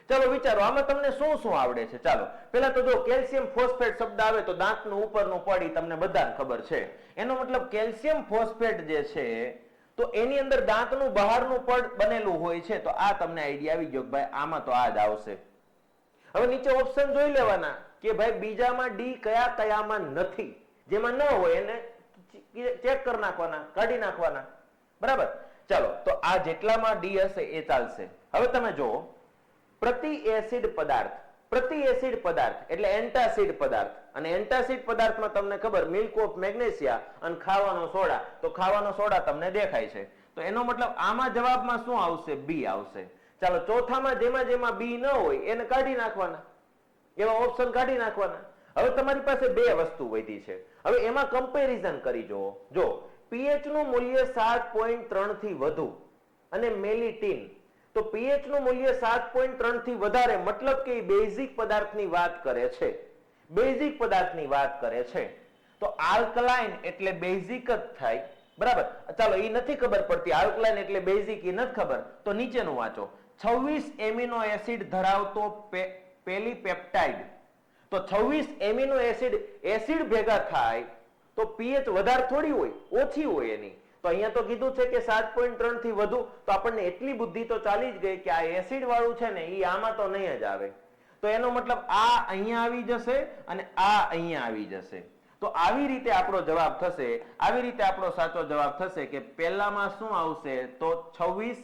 ચાલો વિચારો આમાં તમને શું શું આવડે છે. ચાલો પેલા તો જો કેલ્શિયમ ફોસ્ફેટ શબ્દ આવે તો દાંતનું ઉપરનું પડી તમને બધાને ખબર છે. એનો મતલબ કેલ્શિયમ ફોસ્ફેટ જે છે તો એની અંદર દાંતનું બહારનું પડ બનેલું હોય છે. તો આ તમને આઈડિયા આવી ગયો કે ભાઈ આમાં તો આ જ આવશે. હવે નીચે ઓપ્શન જોઈ લેવાના કે ભાઈ બીજામાં ડી કયા કયામાં નથી. જેમાં ન હોય એને ચેક કરી નાખવાના, કાઢી નાખવાના. બરાબર. ચાલો તો આ જેટલામાં ડી હશે એ ચાલશે. હવે તમે જુઓ પ્રતિ એસિડ પદાર્થ એટલે એન્ટાસિડ પદાર્થ, અને એન્ટાસિડ પદાર્થમાં તમને ખબર મિલ્ક ઓફ મેગ્નેશિયા અને ખાવાનો સોડા. તો ખાવાનો સોડા તમને દેખાય છે. તો એનો મતલબ આમાં જવાબમાં શું આવશે? બી આવશે. ચાલો ચોથામાં જેમાં બી ન હોય એને કાઢી નાખવાના, એવા ઓપ્શન કાઢી નાખવાના. હવે તમારી પાસે બે વસ્તુ વધી છે. હવે એમાં કમ્પેરિઝન કરી જુઓ. જો પીએચ નું મૂલ્ય 7.3 થી વધુ અને મેલિટીન, તો પીએચ નું મૂલ્ય 7.3 થી વધારે મતલબ કે બેઝિક પદાર્થની વાત કરે છે. બેઝિક પદાર્થની વાત કરે છે. તો આલ્કલાઇન એટલે બેઝિક જ થાય. બરાબર. ચાલો એ નથી ખબર પડતી આલ્કલાઇન એટલે બેઝિક, એ નથી ખબર તો નીચેનું વાંચો. 26 એમિનો એસિડ ધરાવતો પેલીપેપ્ટાઇડ. તો 26 એમિનો એસિડ ભેગા થાય તો પીએચ વધારે થોડી હોય, ઓછી હોય એની. તો અહીંયા તો કીધું છે કે 7.3 થી વધુ. તો આપણને એટલી બુદ્ધિ તો ચાલી જ ગઈ કે આ એસિડ વાળું છે ને એ આમાં તો નહીં જ આવે. તો એનો મતલબ આ અહીંયા આવી જશે અને આ અહીંયા આવી જશે. તો આવી રીતે આપણો જવાબ થશે. આવી રીતે આપણો સાચો જવાબ થશે કે પહેલામાં શું આવશે? તો 26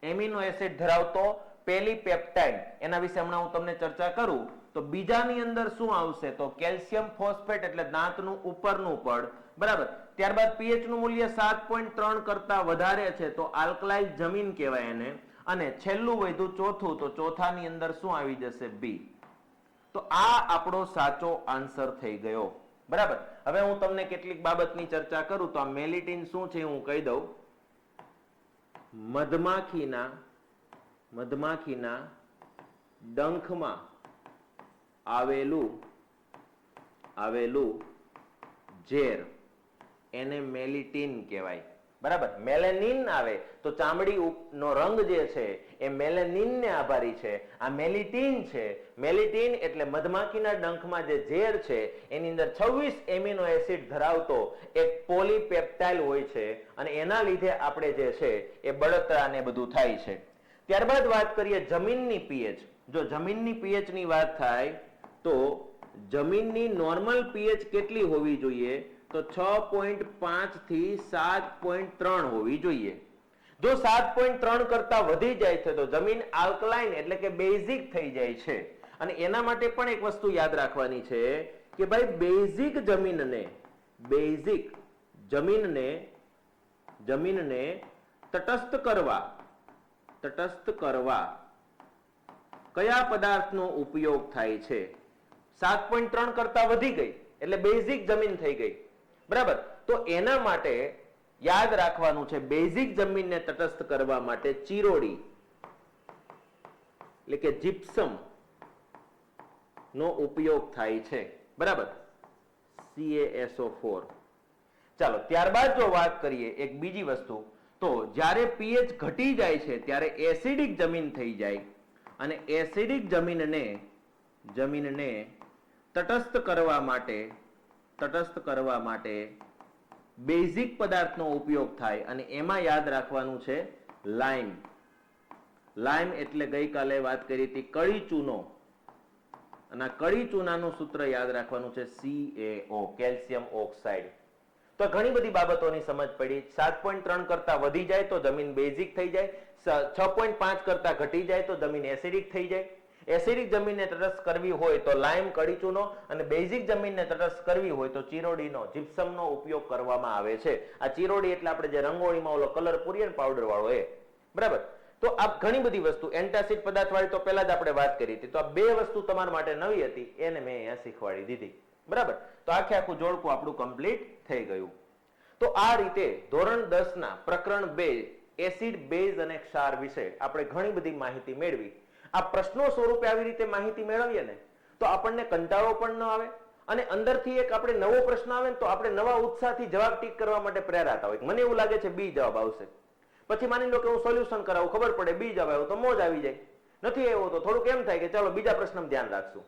એમિનો એસિડ ધરાવતો પેલીપેપ્ટાઇડ. એના વિશે હમણાં હું તમને ચર્ચા કરું. તો બીજાની અંદર શું આવશે? તો કેલ્શિયમ ફોસ્ફેટ એટલે દાંતનું ઉપરનું પડ. બરાબર. ત્યારબાદ પીએચ નું મૂલ્ય 7.3 કરતા વધારે છે તો આલ્કલાઇન જમીન કહેવાય એને. અને છેલ્લું વધ્યું ચોથું, તો ચોથાની અંદર શું આવી જશે? બી. તો આ આપણો સાચો આન્સર થઈ ગયો. બરાબર. હવે હું તમને કેટલીક બાબતની ચર્ચા કરું. તો આ મેલિટીન શું છે હું કહી દઉં. મધમાખીના ડંખમાં આવેલું ઝેર એને મેલિટીન કહેવાય. બરાબર. મેલેનિન આવે તો ચામડી નો રંગ જે છે એ મેલેનિન ને આભારી છે. આ મેલિટીન છે. મેલિટીન એટલે મધમાખીના ડંખમાં જે ઝેર છે એની અંદર 26 એમિનો એસિડ ધરાવતો એક પોલીપેપ્ટાઇડ હોય છે અને એના લીધે આપણે જે છે એ બળતરા ને બધું થાય છે. ત્યારબાદ વાત કરીએ જમીનની પીએચ. જો જમીનની પીએચ ની વાત થાય તો જમીનની નોર્મલ પીએચ કેટલી હોવી જોઈએ? તો 6.5 થી 7.3 હોવી જોઈએ. જો 7.3 કરતા વધી જાય છે તો જમીન આલ્કલાઇન એટલે કે બેઝિક થઈ જાય છે. અને એના માટે પણ એક વસ્તુ યાદ રાખવાની છે કે ભાઈ બેઝિક જમીનને તટસ્થ કરવા કયા પદાર્થનો ઉપયોગ થાય છે? 7.3 કરતા વધી ગઈ એટલે બેઝિક જમીન થઈ ગઈ. બરાબર. તો એના માટે યાદ રાખવાનું છે બેઝિક જમીનને તટસ્થ કરવા માટે ચીરોડી એટલે કે જીપ્સમ નો ઉપયોગ થાય છે. બરાબર. CaSO4. ચાલો ત્યારબાદ જો વાત કરીએ એક બીજી વસ્તુ, તો જ્યારે પીએચ ઘટી જાય છે ત્યારે એસિડિક જમીન થઈ જાય અને એસિડિક જમીનને તટસ્થ કરવા માટે બેઝિક પદાર્થનો ઉપયોગ થાય અને એમાં યાદ રાખવાનું છે લાઇમ. લાઇમ એટલે ગઈકાલે વાત કરી હતી કળી ચૂનો, અને આ કળી ચૂનાનું સૂત્ર યાદ રાખવાનું છે CaO, કેલ્શિયમ ઓક્સાઇડ. તો ઘણી બધી બાબતોની સમજ પડી. 7.3 કરતા વધી જાય તો જમીન બેઝિક થઈ જાય, 6.5 કરતા ઘટી જાય તો જમીન એસિડિક થઈ જાય. એસિડિક જમીનને તટસ્થ કરવી હોય તો લાઇમ, કળી ચૂનો, અને બેઝિક જમીનને તટસ્થ કરવી હોય તો ચીરોડીનો, જીપ્સમનો ઉપયોગ કરવામાં આવે છે. આ ચીરોડી એટલે આપણે જે રંગોળીમાં ઓલો કલર પૂરીએ ને પાવડર વાળો એ. બરાબર. તો આ ઘણી બધી વસ્તુ એન્ટાસિડ પદાર્થ વાળી તો પહેલા જ આપણે વાત કરી હતી. તો આ બે વસ્તુ તમારા માટે નવી હતી એને મેં અહીંયા શીખવાડી દીધી. બરાબર. તો આખું જોડકું આપણું કમ્પ્લીટ થઈ ગયું. તો આ રીતે ધોરણ 10 ના પ્રકરણ 2 એસિડ, બેઝ અને ક્ષાર વિશે આપણે ઘણી બધી માહિતી મેળવી. આ પ્રશ્નો સ્વરૂપે આવી રીતે માહિતી મેળવીએ ને તો આપણને કંટાળો પણ ન આવે અને અંદરથી એક આપણે નવો પ્રશ્ન આવે ને તો આપણે નવા ઉત્સાહથી જવાબ ટીક કરવા માટે પ્રેરાતા હોય. મને એવું લાગે છે બી જવાબ આવશે, પછી માની લો કે હું સોલ્યુશન કરાવું, ખબર પડે બી જવાબ આવ્યો તો મોજ આવી જાય. નથી આવ્યો તો થોડુંક એમ થાય કે ચાલો બીજા પ્રશ્નમાં ધ્યાન રાખશું.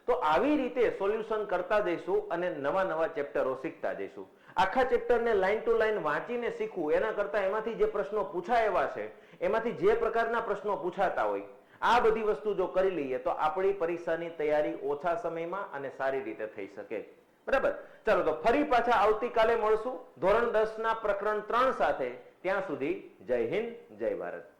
તો આવી રીતે સોલ્યુશન કરતા જઈશું અને નવા નવા ચેપ્ટરો શીખતા જઈશું. આખા ચેપ્ટરને લાઈન ટુ લાઈન વાંચીને શીખવું એના કરતા એમાંથી જે પ્રશ્નો પૂછાય છે એમાંથી જે પ્રકારના પ્રશ્નો પૂછાતા હોય આ બધી વસ્તુ જો કરી લઈએ તો આપણી પરીક્ષાની તૈયારી ઓછા સમયમાં અને સારી રીતે થઈ શકે. બરાબર, ચાલો તો ફરી પાછા આવતીકાલે મળશું ધોરણ 10 ના પ્રકરણ 3 સાથે. ત્યાં સુધી જય હિન્દ, જય ભારત.